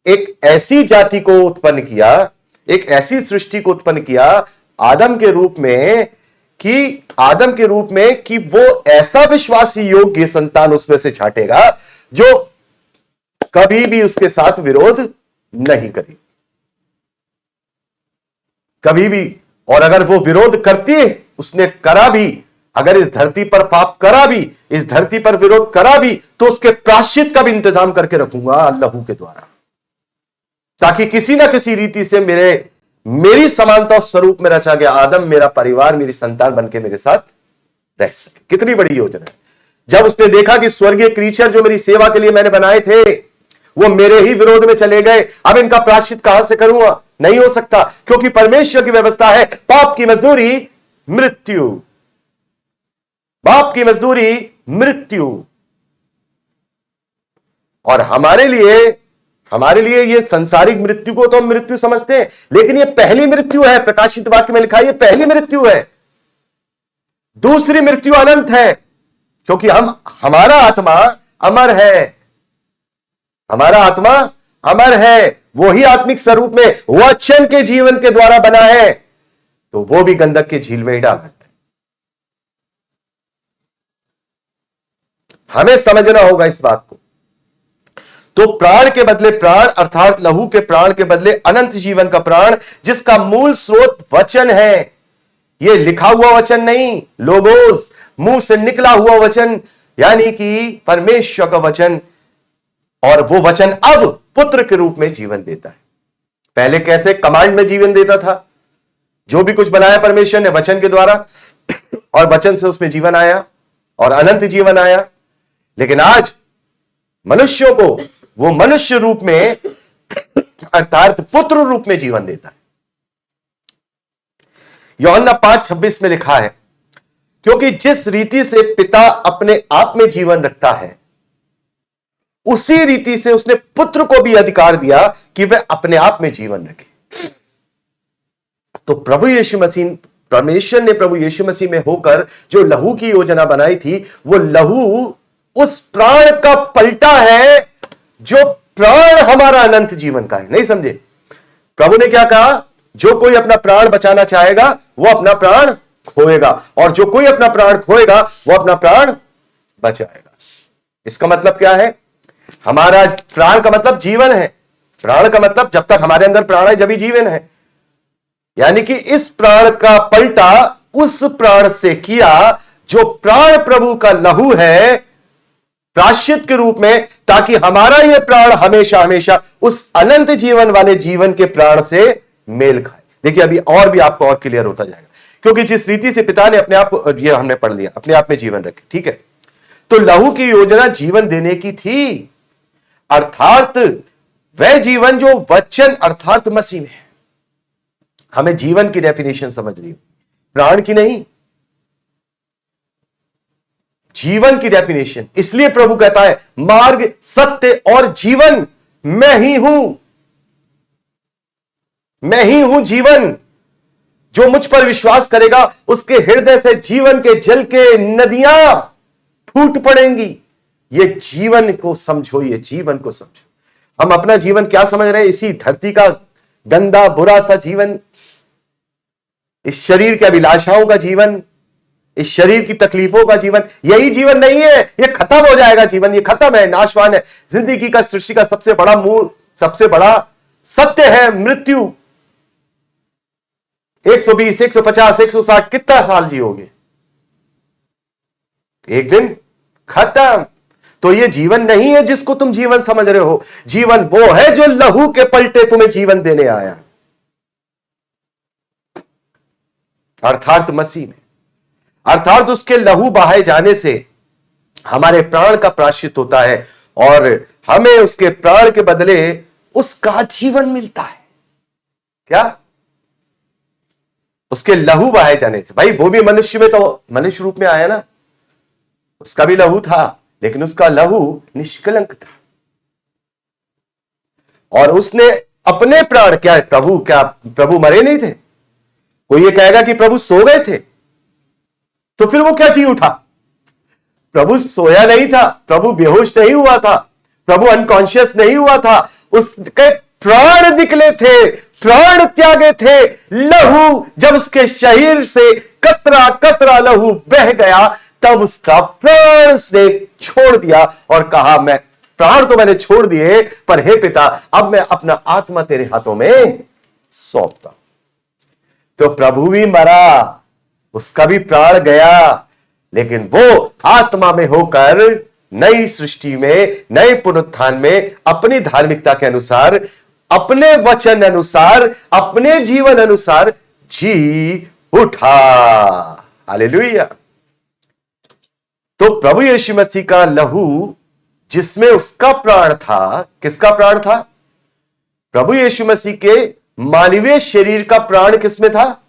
एक ऐसी जाति को उत्पन्न किया, एक ऐसी सृष्टि को उत्पन्न किया आदम के रूप में कि वो ऐसा विश्वासी योग्य संतान उसमें से छाटेगा जो कभी भी उसके साथ विरोध नहीं करेगी, कभी भी। और अगर वो विरोध करती है, उसने करा भी, अगर इस धरती पर पाप करा भी, इस धरती पर विरोध करा भी, तो उसके प्रायश्चित का भी इंतजाम करके रखूंगा लहू के द्वारा, ताकि किसी ना किसी रीति से मेरी समानता और स्वरूप में रचा गया आदम मेरा परिवार, मेरी संतान बनके मेरे साथ रह सके। कितनी बड़ी योजना है। जब उसने देखा कि स्वर्गीय क्रीचर जो मेरी सेवा के लिए मैंने बनाए थे वो मेरे ही विरोध में चले गए, अब इनका प्रायश्चित कहां से करूंगा? नहीं हो सकता, क्योंकि परमेश्वर की व्यवस्था है, पाप की मजदूरी मृत्यु, पाप की मजदूरी मृत्यु। और हमारे लिए ये संसारिक मृत्यु को तो हम मृत्यु समझते हैं, लेकिन ये पहली मृत्यु है। प्रकाशित वाक्य में लिखा है ये पहली मृत्यु है। दूसरी मृत्यु अनंत है, क्योंकि हमारा आत्मा अमर है, हमारा आत्मा अमर है, वो ही आत्मिक स्वरूप में वचन के जीवन के द्वारा बना है, तो वो भी गंधक के झील में ही डाला है। हमें समझना होगा इस बात को। तो प्राण के बदले प्राण, अर्थात लहू के प्राण के बदले अनंत जीवन का प्राण, जिसका मूल स्रोत वचन है। यह लिखा हुआ वचन नहीं, लोगोस, मुंह से निकला हुआ वचन, यानी कि परमेश्वर का वचन। और वो वचन अब पुत्र के रूप में जीवन देता है। पहले कैसे कमांड में जीवन देता था, जो भी कुछ बनाया परमेश्वर ने वचन के द्वारा, और वचन से उसमें जीवन आया और अनंत जीवन आया। लेकिन आज मनुष्यों को वो मनुष्य रूप में, अर्थात पुत्र रूप में जीवन देता है। यूहन्ना 5:26 में लिखा है, क्योंकि जिस रीति से पिता अपने आप में जीवन रखता है, उसी रीति से उसने पुत्र को भी अधिकार दिया कि वह अपने आप में जीवन रखे। तो परमेश्वर ने प्रभु यीशु मसीह में होकर जो लहू की योजना बनाई थी, वो लहू उस प्राण का पलटा है जो प्राण हमारा अनंत जीवन का है। नहीं समझे? प्रभु ने क्या कहा? जो कोई अपना प्राण बचाना चाहेगा वो अपना प्राण खोएगा, और जो कोई अपना प्राण खोएगा वो अपना प्राण बचाएगा। इसका मतलब क्या है? हमारा प्राण का मतलब जीवन है। प्राण का मतलब जब तक हमारे अंदर प्राण है जब ही जीवन है। यानी कि इस प्राण का पलटा उस प्राण से किया जो प्राण प्रभु का लहू है, प्रायश्चित के रूप में, ताकि हमारा यह प्राण हमेशा हमेशा उस अनंत जीवन वाले जीवन के प्राण से मेल खाए। देखिए अभी और भी आपको और क्लियर होता जाएगा, क्योंकि जिस रीति से पिता ने अपने आप, ये हमने पढ़ लिया, अपने आप में जीवन रखे। ठीक है, तो लहू की योजना जीवन देने की थी। अर्थात वह जीवन जो वचन अर्थात मसीह में है। हमें जीवन की डेफिनेशन समझनी है, प्राण की नहीं, जीवन की डेफिनेशन। इसलिए प्रभु कहता है मार्ग, सत्य और जीवन मैं ही हूं, मैं ही हूं जीवन। जो मुझ पर विश्वास करेगा उसके हृदय से जीवन के जल के नदियां फूट पड़ेंगी। ये जीवन को समझो, ये जीवन को समझो। हम अपना जीवन क्या समझ रहे हैं? इसी धरती का गंदा बुरा सा जीवन, इस शरीर के अभिलाषाओं का जीवन, इस शरीर की तकलीफों का जीवन। यही जीवन नहीं है, ये खत्म हो जाएगा जीवन, ये खत्म है, नाशवान है। जिंदगी का, सृष्टि का सबसे बड़ा मूल, सबसे बड़ा सत्य है मृत्यु। 120, 150, 160 कितना साल जियोगे? एक दिन खत्म। तो ये जीवन नहीं है जिसको तुम जीवन समझ रहे हो। जीवन वो है जो लहू के पलटे तुम्हें जीवन देने आया, अर्थात मसीह में। अर्थात उसके लहू बहाए जाने से हमारे प्राण का प्रायश्चित होता है और हमें उसके प्राण के बदले उसका जीवन मिलता है। क्या? उसके लहू बहाए जाने से। भाई वो भी मनुष्य में, तो मनुष्य रूप में आया ना, उसका भी लहू था, लेकिन उसका लहू निष्कलंक था। और उसने अपने प्राण, क्या प्रभु मरे नहीं थे? कोई ये कहेगा कि प्रभु सो गए थे, तो फिर वो क्या जी उठा? प्रभु सोया नहीं था, प्रभु बेहोश नहीं हुआ था, प्रभु अनकॉन्शियस नहीं हुआ था। उसके प्राण निकले थे, प्राण त्यागे थे। लहू जब उसके शरीर से कतरा कतरा लहू बह गया, तब उसका प्राण उसने छोड़ दिया और कहा, मैं प्राण तो मैंने छोड़ दिए, पर हे पिता, अब मैं अपना आत्मा तेरे हाथों में सौंपता। तो प्रभु भी मरा, उसका भी प्राण गया, लेकिन वो आत्मा में होकर नई सृष्टि में, नए पुनरुत्थान में अपनी धार्मिकता के अनुसार, अपने वचन अनुसार, अपने जीवन अनुसार जी उठा। हालेलुया। तो प्रभु यीशु मसीह का लहू जिसमें उसका प्राण था, किसका प्राण था? प्रभु यीशु मसीह के मानवीय शरीर का प्राण किसमें था?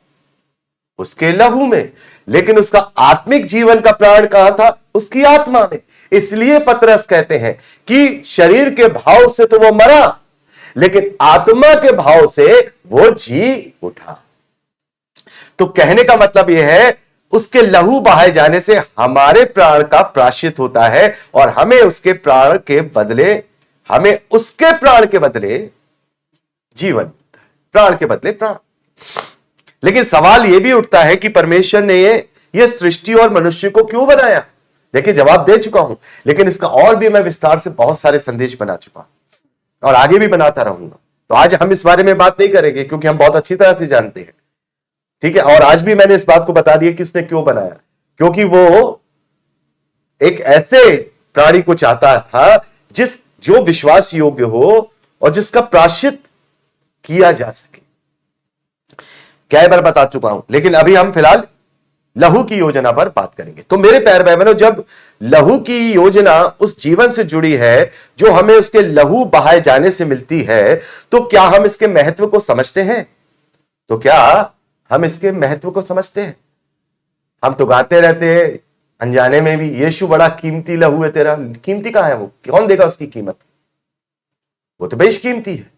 उसके लहू में। लेकिन उसका आत्मिक जीवन का प्राण कहां था? उसकी आत्मा में। इसलिए पतरस कहते हैं कि शरीर के भाव से तो वो मरा, लेकिन आत्मा के भाव से वो जी उठा। तो कहने का मतलब यह है, उसके लहू बहाए जाने से हमारे प्राण का प्रायश्चित होता है और हमें उसके प्राण के बदले, हमें उसके प्राण के बदले जीवन, प्राण के बदले प्राण। लेकिन सवाल यह भी उठता है कि परमेश्वर ने यह सृष्टि और मनुष्य को क्यों बनाया? देखिए, जवाब दे चुका हूं, लेकिन इसका और भी मैं विस्तार से बहुत सारे संदेश बना चुका हूं और आगे भी बनाता रहूंगा। तो आज हम इस बारे में बात नहीं करेंगे क्योंकि हम बहुत अच्छी तरह से जानते हैं, ठीक है। और आज भी मैंने इस बात को बता दिया कि उसने क्यों बनाया, क्योंकि वो एक ऐसे प्राणी को चाहता था जो विश्वास योग्य हो और जिसका प्रायश्चित किया जा सके। कई बार बता चुका हूं, लेकिन अभी हम फिलहाल लहू की योजना पर बात करेंगे। तो मेरे प्यारे भाई बहनों, जब लहू की योजना उस जीवन से जुड़ी है जो हमें उसके लहू बहाए जाने से मिलती है, तो क्या हम इसके महत्व को समझते हैं? तो क्या हम इसके महत्व को समझते हैं? हम तो गाते रहते हैं अनजाने में भी, यीशु बड़ा कीमती लहू है तेरा। कीमती कहां है वो? कौन देगा उसकी कीमत? वो तो बेशकीमती है।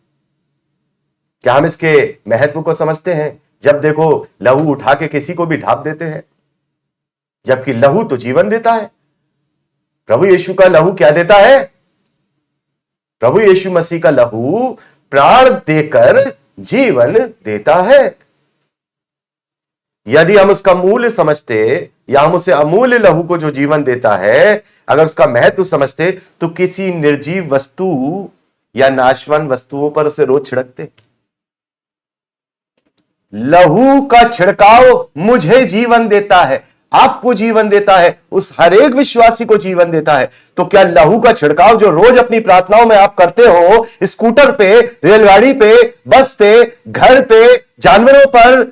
क्या हम इसके महत्व को समझते हैं? जब देखो लहू उठा के किसी को भी ढाप देते हैं, जबकि लहू तो जीवन देता है। प्रभु यीशु का लहू क्या देता है? प्रभु यीशु मसीह का लहू प्राण देकर जीवन देता है। यदि हम उसका मूल्य समझते, या हम उसे अमूल्य लहू को जो जीवन देता है, अगर उसका महत्व समझते, तो किसी निर्जीव वस्तु या नाशवान वस्तुओं पर उसे रोज छिड़कते। लहू का छिड़काव मुझे जीवन देता है, आपको जीवन देता है, उस हर एक विश्वासी को जीवन देता है। तो क्या लहू का छिड़काव जो रोज अपनी प्रार्थनाओं में आप करते हो, स्कूटर पे, रेलगाड़ी पे, बस पे, घर पे, जानवरों पर,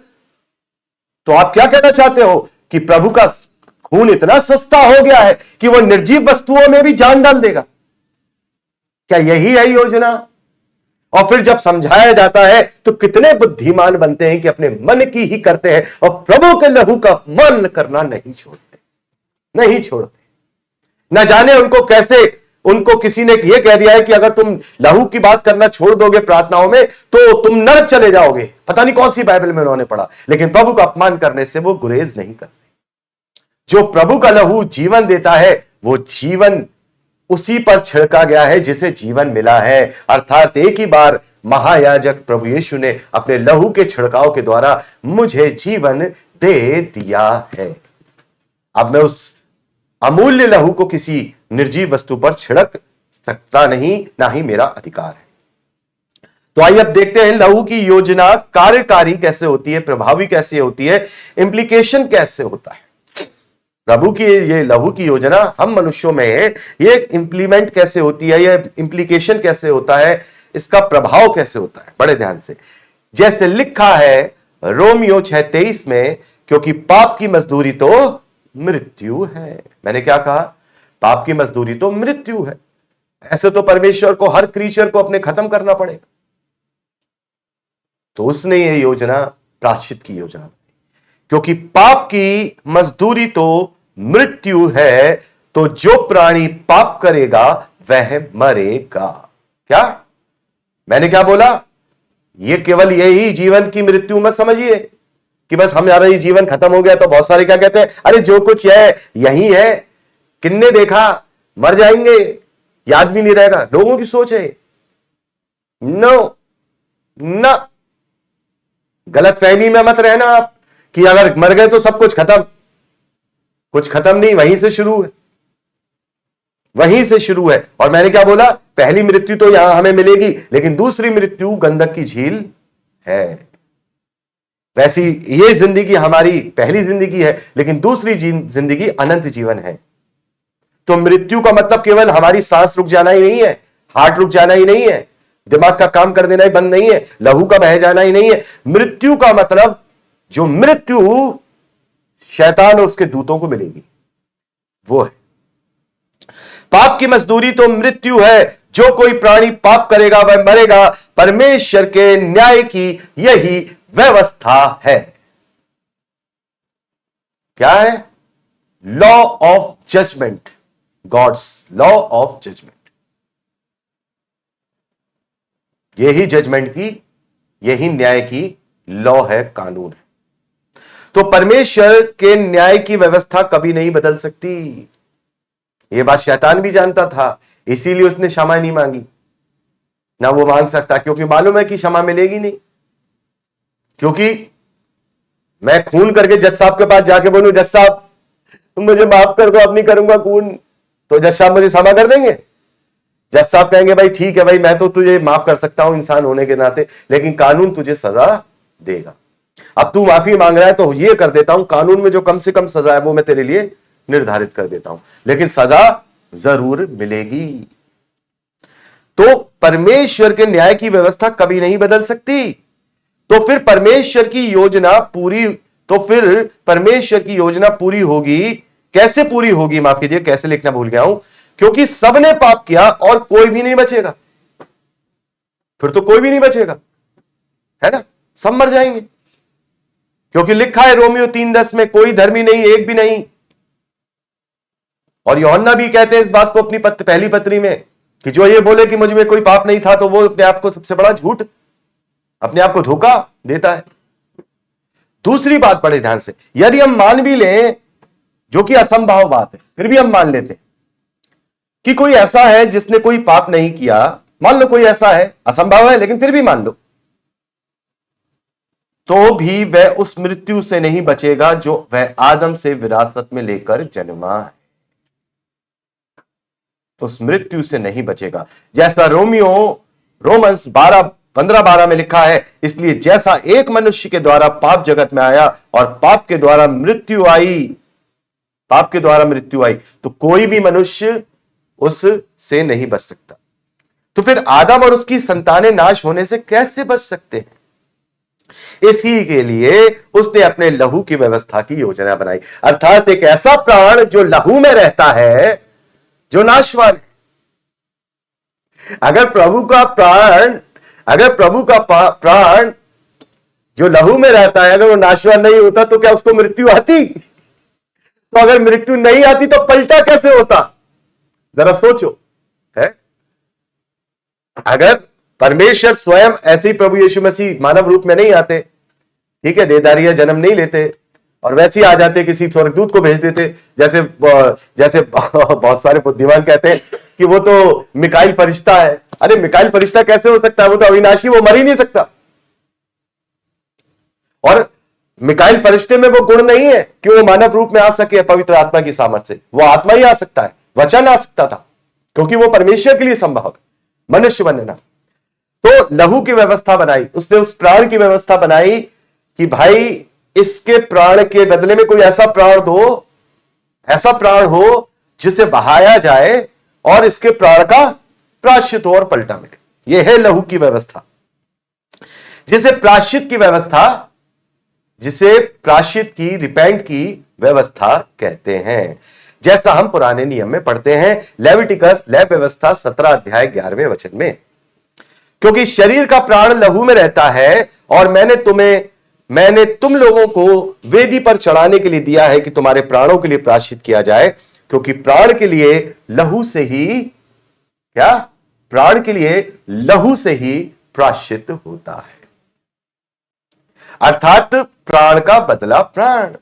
तो आप क्या कहना चाहते हो कि प्रभु का खून इतना सस्ता हो गया है कि वो निर्जीव वस्तुओं में भी जान डाल देगा? क्या यही है योजना? और फिर जब समझाया जाता है तो कितने बुद्धिमान बनते हैं कि अपने मन की ही करते हैं और प्रभु के लहू का मन करना नहीं छोड़ते, नहीं छोड़ते। न जाने उनको किसी ने यह कह दिया है कि अगर तुम लहू की बात करना छोड़ दोगे प्रार्थनाओं में तो तुम नरक चले जाओगे। पता नहीं कौन सी बाइबल में उन्होंने पढ़ा, लेकिन प्रभु का अपमान करने से वो गुरेज नहीं करते। जो प्रभु का लहू जीवन देता है, वो जीवन उसी पर छिड़का गया है जिसे जीवन मिला है। अर्थात एक ही बार महायाजक प्रभु यीशु ने अपने लहू के छिड़काव के द्वारा मुझे जीवन दे दिया है। अब मैं उस अमूल्य लहू को किसी निर्जीव वस्तु पर छिड़क सकता नहीं, ना ही मेरा अधिकार है। तो आइए अब देखते हैं लहू की योजना कार्यकारी कैसे होती है, प्रभावी कैसे होती है, इंप्लीकेशन कैसे होता है। प्रभु की ये लहू की योजना हम मनुष्यों में ये इंप्लीमेंट कैसे होती है, ये इंप्लीकेशन कैसे होता है, इसका प्रभाव कैसे होता है। बड़े ध्यान से, जैसे लिखा है रोमियो 6:23 में, क्योंकि पाप की मजदूरी तो मृत्यु है। मैंने क्या कहा? पाप की मजदूरी तो मृत्यु है। ऐसे तो परमेश्वर को हर क्रीचर को अपने खत्म करना पड़ेगा। तो उसने ये योजना प्रायश्चित की योजना, क्योंकि पाप की मजदूरी तो मृत्यु है, तो जो प्राणी पाप करेगा वह मरेगा। क्या मैंने क्या बोला? ये केवल यही जीवन की मृत्यु मत समझिए कि बस हमारा ये जीवन खत्म हो गया। तो बहुत सारे क्या कहते हैं, अरे जो कुछ है यही है, किन्ने देखा, मर जाएंगे, याद भी नहीं रहेगा। लोगों की सोच है। नो ना, गलत फहमी में मत रहना आप कि अगर मर गए तो सब कुछ खत्म। कुछ खत्म नहीं, वहीं से शुरू है, वहीं से शुरू है। और मैंने क्या बोला? पहली मृत्यु तो यहां हमें मिलेगी, लेकिन दूसरी मृत्यु गंधक की झील है। वैसी ये जिंदगी हमारी पहली जिंदगी है, लेकिन दूसरी जिंदगी अनंत जीवन है। तो मृत्यु का मतलब केवल हमारी सांस रुक जाना ही नहीं है, हार्ट रुक जाना ही नहीं है, दिमाग का काम कर देना ही बंद नहीं है, लहू का बह जाना ही नहीं है। मृत्यु का मतलब जो मृत्यु शैतान और उसके दूतों को मिलेगी वो है। पाप की मजदूरी तो मृत्यु है, जो कोई प्राणी पाप करेगा वह मरेगा। परमेश्वर के न्याय की यही व्यवस्था है। क्या है? Law of judgement, God's law of judgement. यही जजमेंट की, यही न्याय की लॉ है, कानून है। तो परमेश्वर के न्याय की व्यवस्था कभी नहीं बदल सकती। यह बात शैतान भी जानता था, इसीलिए उसने क्षमा नहीं मांगी, ना वो मांग सकता, क्योंकि मालूम है कि क्षमा मिलेगी नहीं। क्योंकि मैं खून करके जज साहब के पास जाके बोलूं, जज साहब मुझे माफ कर दो, अब नहीं करूंगा खून, तो जज साहब मुझे क्षमा कर देंगे? जज साहब कहेंगे भाई ठीक है भाई, मैं तो तुझे माफ कर सकता हूं इंसान होने के नाते, लेकिन कानून तुझे सजा देगा। अब तू माफी मांग रहा है तो ये कर देता हूं, कानून में जो कम से कम सजा है वो मैं तेरे लिए निर्धारित कर देता हूं, लेकिन सजा जरूर मिलेगी। तो परमेश्वर के न्याय की व्यवस्था कभी नहीं बदल सकती। तो फिर परमेश्वर की योजना पूरी होगी। कैसे पूरी होगी? माफ कीजिए, कैसे लिखना भूल गया हूं। क्योंकि सबने पाप किया और कोई भी नहीं बचेगा। फिर तो कोई भी नहीं बचेगा, है ना, सब मर जाएंगे। क्योंकि लिखा है रोमियो 3:10 में, कोई धर्मी नहीं, एक भी नहीं। और यूहन्ना भी कहते हैं इस बात को अपनी पहली पत्री में कि जो ये बोले कि मुझ में कोई पाप नहीं था, तो वो अपने आप को सबसे बड़ा झूठ, अपने आप को धोखा देता है। दूसरी बात बड़े ध्यान से, यदि हम मान भी लें, जो कि असंभव बात है, फिर भी हम मान लेते हैं कि कोई ऐसा है जिसने कोई पाप नहीं किया, मान लो कोई ऐसा है, असंभव है लेकिन फिर भी मान लो, तो भी वह उस मृत्यु से नहीं बचेगा जो वह आदम से विरासत में लेकर जन्मा है। उस मृत्यु से नहीं बचेगा। जैसा रोमन्स 15:12 में लिखा है, इसलिए जैसा एक मनुष्य के द्वारा पाप जगत में आया और पाप के द्वारा मृत्यु आई, तो कोई भी मनुष्य उससे नहीं बच सकता। तो फिर आदम और उसकी संतानें नाश होने से कैसे बच सकते हैं? इसी के लिए उसने अपने लहू की व्यवस्था की योजना बनाई। अर्थात एक ऐसा प्राण जो लहू में रहता है, जो नाशवान है, अगर प्रभु का प्राण जो लहू में रहता है, अगर वो नाशवान नहीं होता तो क्या उसको मृत्यु आती? तो अगर मृत्यु नहीं आती तो पलटा कैसे होता? जरा सोचो। है अगर परमेश्वर स्वयं ऐसे ही प्रभु यीशु मसीह मानव रूप में नहीं आते, ठीक है, देहधारी जन्म नहीं लेते और वैसे ही आ जाते, किसी स्वर्गदूत को भेज देते, जैसे बहुत सारे बुद्धिमान कहते हैं कि वो तो मिकाइल फरिश्ता है। अरे मिकाइल फरिश्ता कैसे हो सकता है? वो तो अविनाशी, वो मर ही नहीं सकता। और मिकाइल फरिश्ते में वो गुण नहीं है कि वो मानव रूप में आ सके पवित्र आत्मा की सामर्थ्य से। वो आत्मा ही आ सकता है, वचन आ सकता था, क्योंकि वो परमेश्वर के लिए संभव है मनुष्य बनना। तो लहू की व्यवस्था बनाई उसने, उस प्राण की व्यवस्था बनाई कि भाई इसके प्राण के बदले में कोई ऐसा प्राण दो, ऐसा प्राण हो जिसे बहाया जाए और इसके प्राण का प्रायश्चित हो और पलटा मिले। यह है लहू की व्यवस्था, जिसे प्रायश्चित की व्यवस्था, जिसे प्रायश्चित की, रिपेंट की व्यवस्था कहते हैं। जैसा हम पुराने नियम में पढ़ते हैं, लेविटिकस लय व्यवस्था 17 अध्याय 11वें वचन में, क्योंकि शरीर का प्राण लहू में रहता है और मैंने तुम लोगों को वेदी पर चढ़ाने के लिए दिया है कि तुम्हारे प्राणों के लिए प्रायश्चित किया जाए, क्योंकि प्राण के लिए लहू से ही, क्या? प्राण के लिए लहू से ही प्रायश्चित होता है। अर्थात प्राण का बदला प्राण,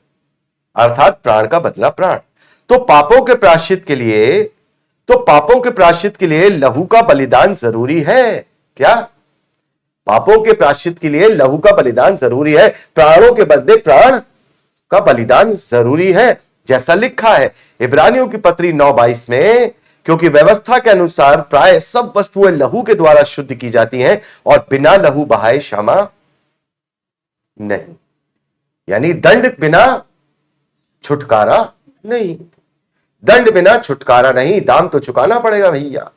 अर्थात प्राण का बदला प्राण। तो पापों के प्रायश्चित के लिए लहू का बलिदान जरूरी है। क्या? पापों के प्रायश्चित के लिए लहू का बलिदान जरूरी है, प्राणों के बदले प्राण का बलिदान जरूरी है, जैसा लिखा है इब्रानियों की पत्री 9:22 में, क्योंकि व्यवस्था के अनुसार प्राय सब वस्तुएं लहू के द्वारा शुद्ध की जाती हैं और बिना लहू बहाए क्षमा नहीं। यानी दंड बिना छुटकारा नहीं, दंड बिना छुटकारा नहीं। दाम तो चुकाना पड़ेगा भैया,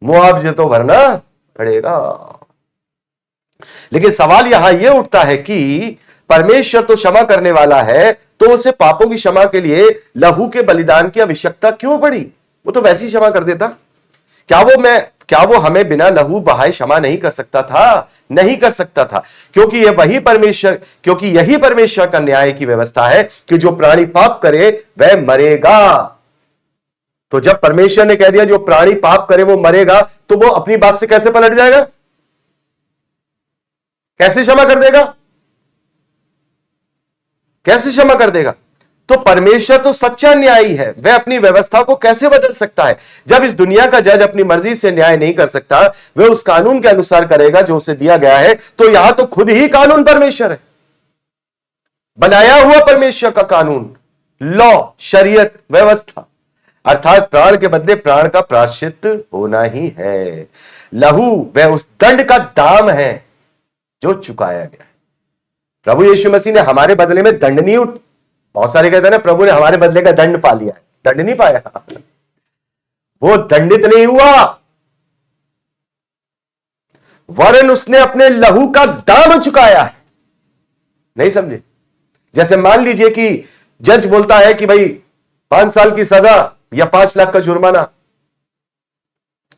मुआवजा तो भरना पड़ेगा। लेकिन सवाल यहां यह उठता है कि परमेश्वर तो क्षमा करने वाला है, तो उसे पापों की क्षमा के लिए लहू के बलिदान की आवश्यकता क्यों पड़ी? वो तो वैसे ही क्षमा कर देता। क्या वो हमें बिना लहू बहाए क्षमा नहीं कर सकता था? नहीं कर सकता था, क्योंकि यही परमेश्वर का न्याय की व्यवस्था है कि जो प्राणी पाप करे वह मरेगा। तो जब परमेश्वर ने कह दिया जो प्राणी पाप करे वो मरेगा, तो वो अपनी बात से कैसे पलट जाएगा? कैसे क्षमा कर देगा? कैसे क्षमा कर देगा? तो परमेश्वर तो सच्चा न्यायी है, वह अपनी व्यवस्था को कैसे बदल सकता है? जब इस दुनिया का जज अपनी मर्जी से न्याय नहीं कर सकता, वह उस कानून के अनुसार करेगा जो उसे दिया गया है। तो यहां तो खुद ही कानून परमेश्वर है, बनाया हुआ परमेश्वर का कानून, लॉ, शरीयत, व्यवस्था, अर्थात प्राण के बदले प्राण का प्रायश्चित होना ही है। लहू वह उस दंड का दाम है जो चुकाया गया है। प्रभु यीशु मसीह ने हमारे बदले में दंड नहीं बहुत सारे कहते हैं ना प्रभु ने हमारे बदले का दंड पा लिया है। दंड नहीं पाया, वो दंडित नहीं हुआ, वरन उसने अपने लहू का दाम चुकाया है। नहीं समझे? जैसे मान लीजिए कि जज बोलता है कि भाई 5 साल की सजा या 5 लाख का जुर्माना।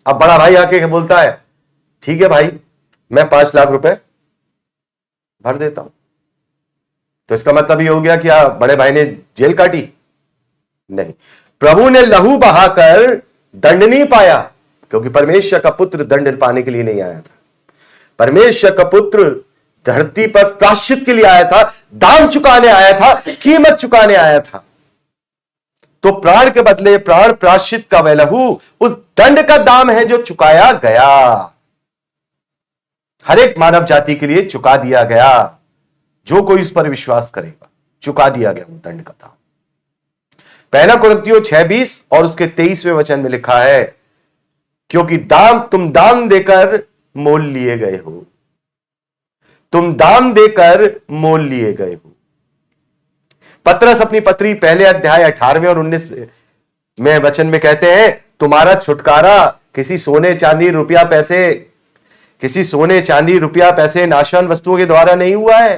अब बड़ा भाई आके बोलता है ठीक है भाई मैं 5 लाख रुपए भर देता हूं, तो इसका मतलब ये हो गया कि बड़े भाई ने जेल काटी? नहीं, प्रभु ने लहू बहाकर दंड नहीं पाया, क्योंकि परमेश्वर का पुत्र दंड पाने के लिए नहीं आया था। परमेश्वर का पुत्र धरती पर प्रायश्चित के लिए आया था, दाम चुकाने आया था, कीमत चुकाने आया था। तो प्राण के बदले प्राण, प्रायश्चित का वह लहू उस दंड का दाम है जो चुकाया गया, हर एक मानव जाति के लिए चुका दिया गया। जो कोई उस पर विश्वास करेगा, चुका दिया गया वो दंड का दाम। 1 कुरिन्थियों 6:20 और उसके 23वें वचन में लिखा है, क्योंकि तुम दाम देकर मोल लिए गए हो, तुम दाम देकर मोल लिए गए हो। पतरस अपनी पत्री 1 अध्याय 18वें और 19वें वचन में कहते हैं, तुम्हारा छुटकारा किसी सोने चांदी रुपया पैसे नाशवान वस्तुओं के द्वारा नहीं हुआ है।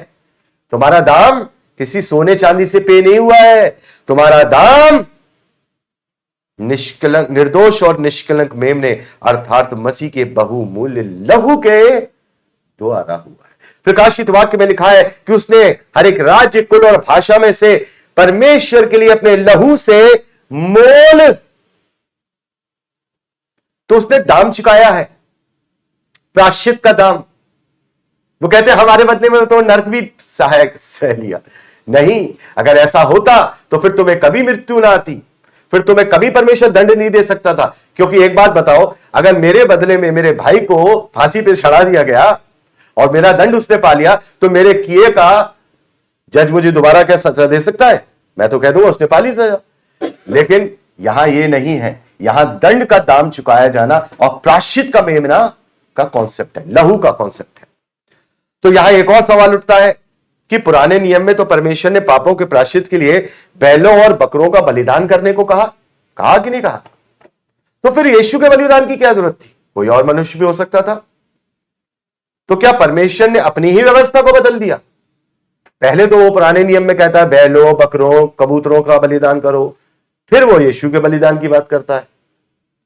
तुम्हारा दाम किसी सोने चांदी से पे नहीं हुआ है, तुम्हारा दाम निष्कलंक, निर्दोष और निष्कलंक मेमने अर्थात मसीह के बहुमूल्य लहू के द्वारा हुआ है। प्रकाशित वाक्य में लिखा है कि उसने हर एक राज्य, कुल और भाषा में से परमेश्वर के लिए अपने लहू से मोल, तो उसने दाम चुकाया है, प्रायश्चित का दाम। वो कहते हैं हमारे बदले में तो नरक भी सहायक सह लिया। नहीं, अगर ऐसा होता तो फिर तुम्हें कभी मृत्यु ना आती, फिर तुम्हें कभी परमेश्वर दंड नहीं दे सकता था। क्योंकि एक बात बताओ, अगर मेरे बदले में मेरे भाई को फांसी पे चढ़ा दिया गया और मेरा दंड उसने पा लिया, तो मेरे किए का जज मुझे दोबारा क्या सजा दे सकता है? मैं तो कह दूंगा उसने पा ली सजा। लेकिन यहां यह नहीं है, यहां दंड का दाम चुकाया जाना और प्रायश्चित का मेमना का कॉन्सेप्ट है, लहू का कॉन्सेप्ट है। तो यहां एक और सवाल उठता है कि पुराने नियम में तो परमेश्वर ने पापों के प्रायश्चित के लिए बैलों और बकरों का बलिदान करने को कहा कि नहीं कहा? तो फिर यीशु के बलिदान की क्या जरूरत थी? कोई और मनुष्य भी हो सकता था। तो क्या परमेश्वर ने अपनी ही व्यवस्था को बदल दिया? पहले तो वो पुराने नियम में कहता है बैलों, बकरों, कबूतरों का बलिदान करो, फिर वो यीशु के बलिदान की बात करता है।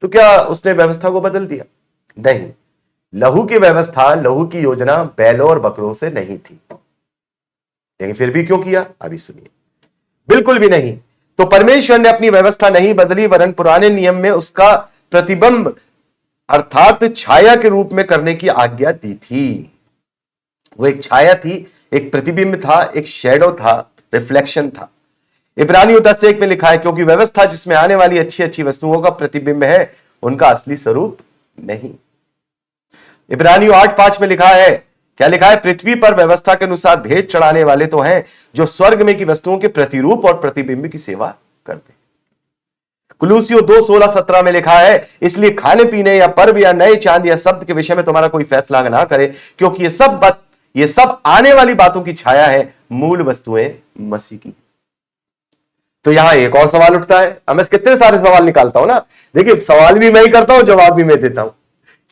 तो क्या उसने व्यवस्था को बदल दिया? नहीं, लहू की व्यवस्था, लहू की योजना बैलों और बकरों से नहीं थी। लेकिन फिर भी क्यों किया? अभी सुनिए। बिल्कुल भी नहीं। तो परमेश्वर ने अपनी व्यवस्था नहीं बदली, वरन पुराने नियम में उसका प्रतिबिंब अर्थात छाया के रूप में करने की आज्ञा दी थी। वो एक छाया थी, एक प्रतिबिंब था, एक शैडो था, रिफ्लेक्शन था। इब्रानियों 10:1 में लिखा है, क्योंकि व्यवस्था जिसमें आने वाली अच्छी अच्छी वस्तुओं का प्रतिबिंब है, उनका असली स्वरूप नहीं। इब्रानियों 8:5 में लिखा है, क्या लिखा है? पृथ्वी पर व्यवस्था के अनुसार भेंट चढ़ाने वाले तो हैं जो स्वर्ग में की वस्तुओं के प्रतिरूप और प्रतिबिंब की सेवा करते हैं। कुलूसियों 2:16-17 में लिखा है, इसलिए खाने पीने या पर्व या नए चांद या शब्द के विषय में तुम्हारा कोई फैसला ना करे, क्योंकि ये सब आने वाली बातों की छाया है, मूल वस्तुएं मसीह की। तो यहां एक और सवाल उठता है। अब मैं कितने सारे सवाल निकालता हूं ना, देखिए सवाल भी मैं ही करता हूं, जवाब भी मैं देता हूं।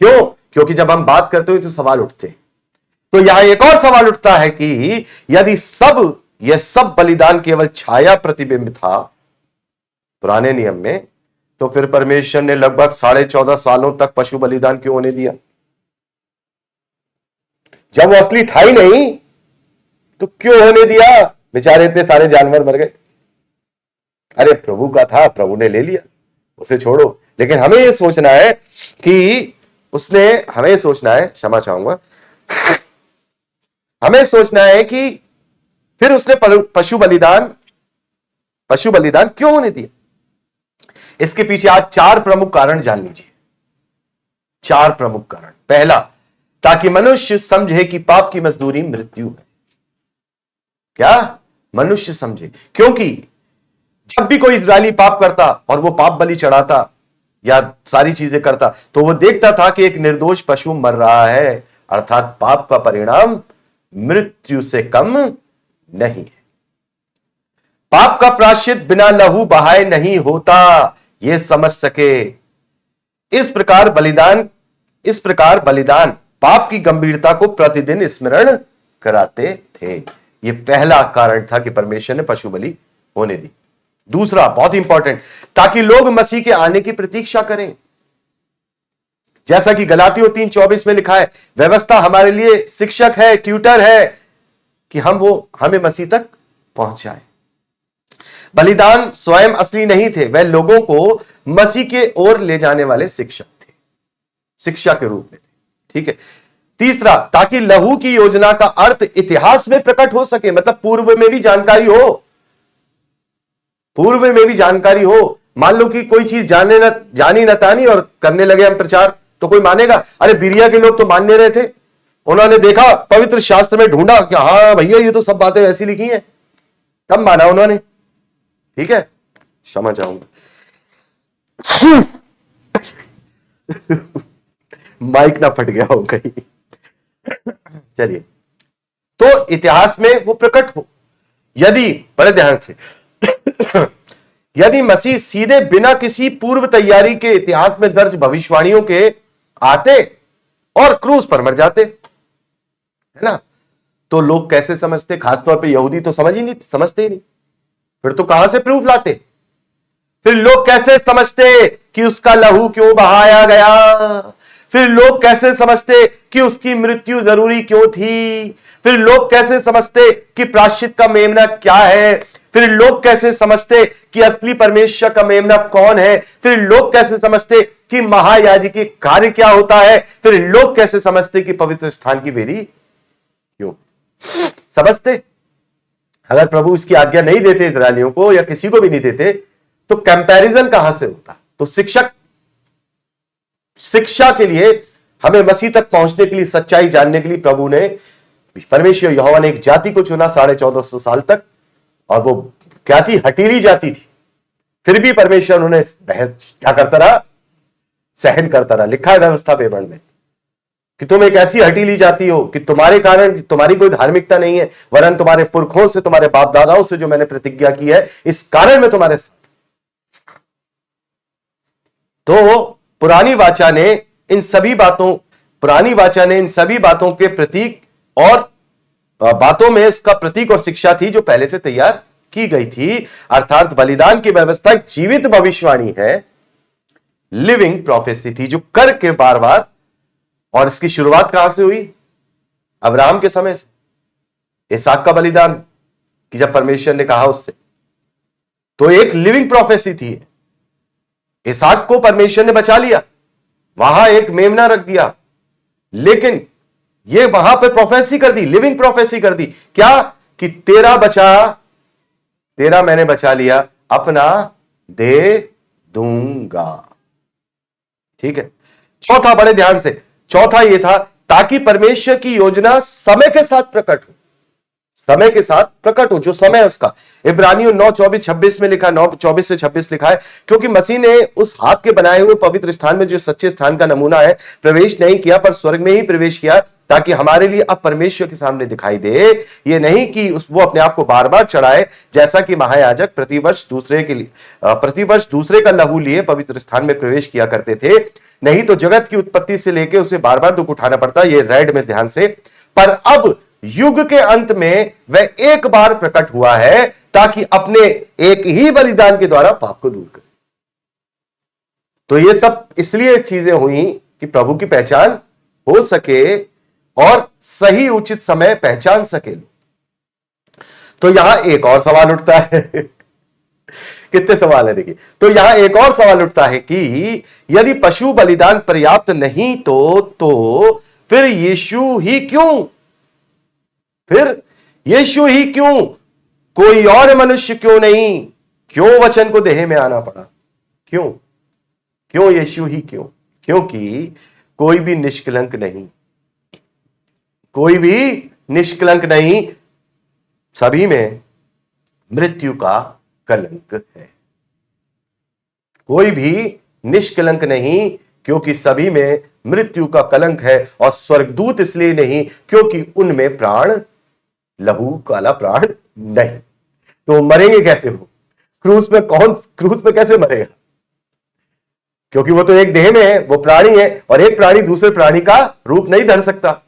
क्यों? क्योंकि जब हम बात करते हो तो सवाल उठते हैं। तो यहां एक और सवाल उठता है कि यदि यह सब बलिदान केवल छाया प्रतिबिंब था पुराने नियम में, तो फिर परमेश्वर ने लगभग 14.5 सालों तक पशु बलिदान क्यों होने दिया? जब वो असली था ही नहीं तो क्यों होने दिया? बेचारे इतने सारे जानवर मर गए। अरे प्रभु का था, प्रभु ने ले लिया, उसे छोड़ो। लेकिन हमें यह सोचना है कि क्षमा चाहूंगा, हमें सोचना है कि फिर उसने पशु बलिदान क्यों होने दिया? इसके पीछे आज 4 प्रमुख कारण जान लीजिए। 4 प्रमुख कारण। पहला, ताकि मनुष्य समझे कि पाप की मजदूरी मृत्यु है। क्या? मनुष्य समझे। क्योंकि जब भी कोई इजरायली पाप करता और वो पाप बलि चढ़ाता या सारी चीजें करता, तो वो देखता था कि एक निर्दोष पशु मर रहा है, अर्थात पाप का परिणाम मृत्यु से कम नहीं है। पाप का प्रायश्चित बिना लहू बहाए नहीं होता, यह समझ सके। इस प्रकार बलिदान पाप की गंभीरता को प्रतिदिन स्मरण कराते थे। यह पहला कारण था कि परमेश्वर ने पशु बलि होने दी। दूसरा, बहुत इंपॉर्टेंट, ताकि लोग मसीह के आने की प्रतीक्षा करें। जैसा कि गलातियों 3:24 में लिखा है, व्यवस्था हमारे लिए शिक्षक है, ट्यूटर है कि हमें मसीह तक पहुंचाए। बलिदान स्वयं असली नहीं थे, वह लोगों को मसीह के ओर ले जाने वाले शिक्षक थे, शिक्षा के रूप में थे। ठीक है। तीसरा, ताकि लहू की योजना का अर्थ इतिहास में प्रकट हो सके, मतलब पूर्व में भी जानकारी हो। मान लो कि कोई चीज जानी न तानी और करने लगे हम प्रचार, तो कोई मानेगा? अरे बिरिया के लोग तो मानने रहे थे, उन्होंने देखा पवित्र शास्त्र में ढूंढा कि हाँ भैया ये तो सब बातें ऐसी लिखी हैं, तब माना उन्होंने। ठीक है, क्षमा चाहूंगा, माइक ना फट गया हो कहीं। चलिए, तो इतिहास में वो प्रकट हो। यदि, बड़े ध्यान से, यदि मसीह सीधे बिना किसी पूर्व तैयारी के इतिहास में दर्ज भविष्यवाणियों के आते और क्रूस पर मर जाते, है ना, तो लोग कैसे समझते? खासतौर पे यहूदी तो समझते ही नहीं। फिर तो कहां से प्रूफ लाते? फिर लोग कैसे समझते कि उसका लहू क्यों बहाया गया, फिर लोग कैसे समझते कि उसकी मृत्यु जरूरी क्यों थी, फिर लोग कैसे समझते कि प्रायश्चित का मेमना क्या है, फिर लोग कैसे समझते कि असली परमेश्वर का मेमना कौन है, फिर लोग कैसे समझते कि महायाजकी कार्य क्या होता है, फिर लोग कैसे समझते कि पवित्र स्थान की वेदी क्यों समझते। अगर प्रभु इसकी आज्ञा नहीं देते इस्राएलियों को या किसी को भी नहीं देते तो कंपैरिजन कहां से होता। तो शिक्षा के लिए, हमें मसीह तक पहुंचने के लिए, सच्चाई जानने के लिए प्रभु ने, परमेश्वर यहोवा ने एक जाति को चुना 1450 साल तक, और वो क्या थी, हटीली जाति थी। फिर भी परमेश्वर उन्हें क्या करता रहा, सहन करता रहा। लिखा है व्यवस्था विवरण में कि तुम एक ऐसी हटीली जाति हो कि तुम्हारे कारण तुम्हारी कोई धार्मिकता नहीं है, वरन तुम्हारे पुरखों से, तुम्हारे बाप दादाओं से जो मैंने प्रतिज्ञा की है, इस कारण में तुम्हारे साथ। तो पुरानी वाचा ने इन सभी बातों के प्रतीक और बातों में उसका प्रतीक और शिक्षा थी जो पहले से तैयार की गई थी। अर्थात बलिदान की व्यवस्था एक जीवित भविष्यवाणी है, लिविंग प्रोफेसी थी, जो करके बार बार। और इसकी शुरुआत कहां से हुई, अब्राहम के समय से, इसहाक का बलिदान कि जब परमेश्वर ने कहा उससे, तो एक लिविंग प्रोफेसी थी। इसहाक को परमेश्वर ने बचा लिया, वहां एक मेमना रख दिया, लेकिन ये वहां पे प्रोफेसी कर दी, लिविंग प्रोफेसी कर दी, क्या कि तेरा मैंने बचा लिया, अपना दे दूंगा। ठीक है। चौथा, बड़े ध्यान से, चौथा ये था ताकि परमेश्वर की योजना समय के साथ प्रकट हो, समय के साथ प्रकट हो, जो समय है उसका। इब्रानियों 9:24-26 में लिखा, 9:24 से 26 लिखा है, क्योंकि मसीह ने उस हाथ के बनाए हुए पवित्र स्थान में, जो सच्चे स्थान का नमूना है, प्रवेश नहीं किया, पर स्वर्ग में ही प्रवेश किया, ताकि हमारे लिए अब परमेश्वर के सामने दिखाई दे। ये नहीं कि वो अपने आप को बार बार चढ़ाए, जैसा कि महायाजक प्रतिवर्ष दूसरे का लहू लिए पवित्र स्थान में प्रवेश किया करते थे। नहीं तो जगत की उत्पत्ति से लेकर उसे बार बार दुख उठाना पड़ता। ये रेड में ध्यान से। पर अब युग के अंत में वह एक बार प्रकट हुआ है, ताकि अपने एक ही बलिदान के द्वारा पाप को दूर करे। तो ये सब इसलिए चीजें हुई कि प्रभु की पहचान हो सके और सही उचित समय पहचान सके। तो यहां एक और सवाल उठता है कितने सवाल है देखिए। तो यहां एक और सवाल उठता है कि यदि पशु बलिदान पर्याप्त नहीं तो फिर यीशु ही क्यों? कोई और मनुष्य क्यों नहीं? क्यों वचन को देह में आना पड़ा? क्यों यीशु ही क्यों? क्योंकि कोई भी निष्कलंक नहीं, सभी में मृत्यु का कलंक है। कोई भी निष्कलंक नहीं, क्योंकि सभी में मृत्यु का कलंक है। और स्वर्गदूत इसलिए नहीं, क्योंकि उनमें लहू काला प्राण नहीं। तो मरेंगे कैसे? वो क्रूस में कैसे मरेगा? क्योंकि वो तो एक देह में है, वो प्राणी है, और एक प्राणी दूसरे प्राणी का रूप नहीं धर सकता।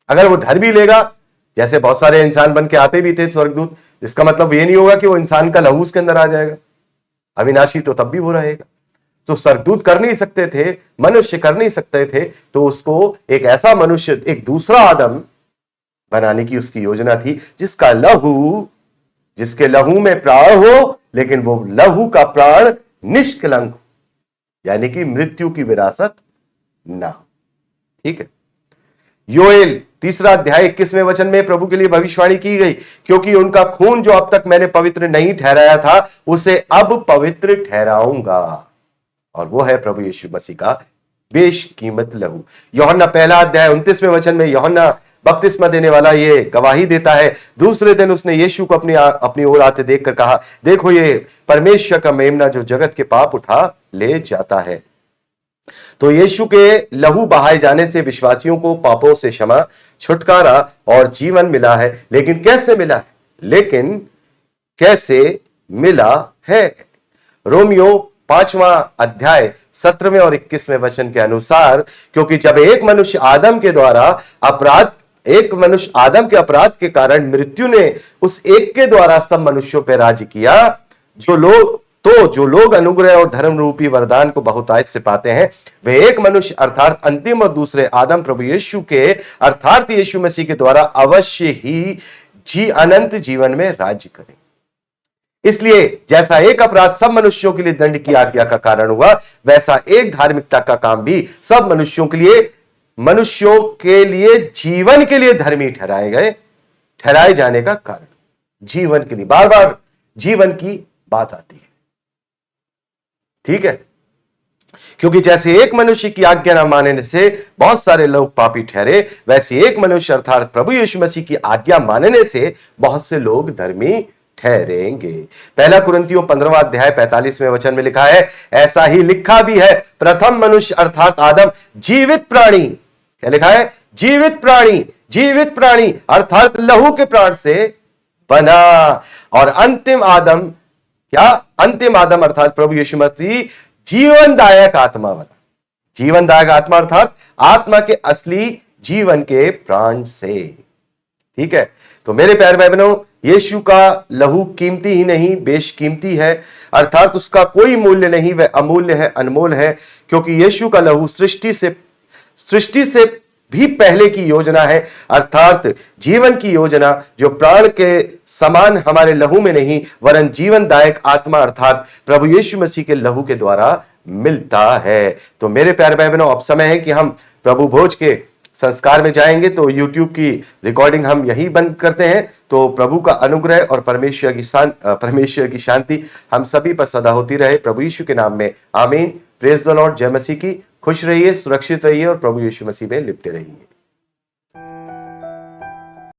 अगर वो धर भी लेगा, जैसे बहुत सारे इंसान बन के आते भी थे स्वर्गदूत, इसका मतलब ये नहीं होगा कि वो इंसान का लहू उसके अंदर आ जाएगा। अविनाशी तो तब भी वो रहेगा। तो स्वर्गदूत कर नहीं सकते थे, मनुष्य कर नहीं सकते थे, तो उसको एक ऐसा मनुष्य, एक दूसरा आदम बनाने की उसकी योजना थी, जिसके लहू में प्राण हो, लेकिन वो लहू का प्राण निष्कलंक हो, यानी कि मृत्यु की विरासत ना। ठीक है। योएल 3 अध्याय 21वें वचन में प्रभु के लिए भविष्यवाणी की गई, क्योंकि उनका खून जो अब तक मैंने पवित्र नहीं ठहराया था, उसे अब पवित्र ठहराऊंगा, और वो है प्रभु यीशु मसीह का बेशकीमत लहू। यूहन्ना 1 अध्याय 29वें वचन में यूहन्ना बपतिस्मा देने वाला ये गवाही देता है, दूसरे दिन उसने यीशु को अपनी ओर आते देखकर कहा, देखो ये परमेश्वर का मेमना जो जगत के पाप उठा ले जाता है। तो यीशु के लहू बहाए जाने से विश्वासियों को पापों से क्षमा, छुटकारा और जीवन मिला है। लेकिन कैसे मिला है? रोमियो 5वां अध्याय 17वें और 21वें वचन के अनुसार, क्योंकि जब एक मनुष्य आदम के अपराध के कारण मृत्यु ने उस एक के द्वारा सब मनुष्यों पर राज्य किया, जो तो जो लोग अनुग्रह और धर्म रूपी वरदान को बहुतायत से पाते हैं, वे एक मनुष्य अर्थात अंतिम और दूसरे आदम प्रभु यीशु के अर्थात यीशु मसीह के द्वारा अवश्य ही अनंत जीवन में राज्य करें। इसलिए जैसा एक अपराध सब मनुष्यों के लिए दंड की आज्ञा का कारण हुआ, वैसा एक धार्मिकता का काम भी सब मनुष्यों के लिए जीवन के लिए धर्मी ठहराए जाने का कारण। जीवन के लिए, बार बार जीवन की बात आती है, ठीक है। क्योंकि जैसे एक मनुष्य की आज्ञा न मानने से बहुत सारे लोग पापी ठहरे, वैसे एक मनुष्य अर्थात प्रभु यीशु मसीह की आज्ञा मानने से बहुत से लोग धर्मी ठहरेंगे। पहला कुरिन्थियों 15वां अध्याय 45वें वचन में लिखा है, ऐसा ही लिखा भी है, प्रथम मनुष्य अर्थात आदम जीवित प्राणी, क्या लिखा है? जीवित प्राणी अर्थात लहू के प्राण से बना, और अंतिम आदम अर्थात प्रभु यीशु मसीह जीवनदायक आत्मा बना। जीवनदायक आत्मा अर्थात आत्मा के असली जीवन के प्राण से, ठीक है। तो मेरे प्यारे भाई बहनों, यीशु का लहू कीमती ही नहीं बेशकीमती है, अर्थात उसका कोई मूल्य नहीं, वह अमूल्य है, अनमोल है, क्योंकि यीशु का लहू सृष्टि से भी पहले की योजना है, अर्थात जीवन की योजना, जो प्राण के समान हमारे लहू में नहीं वरन जीवनदायक आत्मा अर्थात प्रभु यीशु मसीह के लहू के द्वारा मिलता है। तो मेरे प्यारे भाई बहनों, अब समय है कि हम प्रभु भोज के संस्कार में जाएंगे। तो YouTube की रिकॉर्डिंग हम यही बंद करते हैं। तो प्रभु का अनुग्रह और परमेश्वर की शांति हम सभी पर सदा होती रहे, प्रभु यीशु के नाम में, आमीन। Praise the Lord. जय मसीह की। खुश रहिए, सुरक्षित रहिए और प्रभु यीशु मसीह में लिपटे रहिए।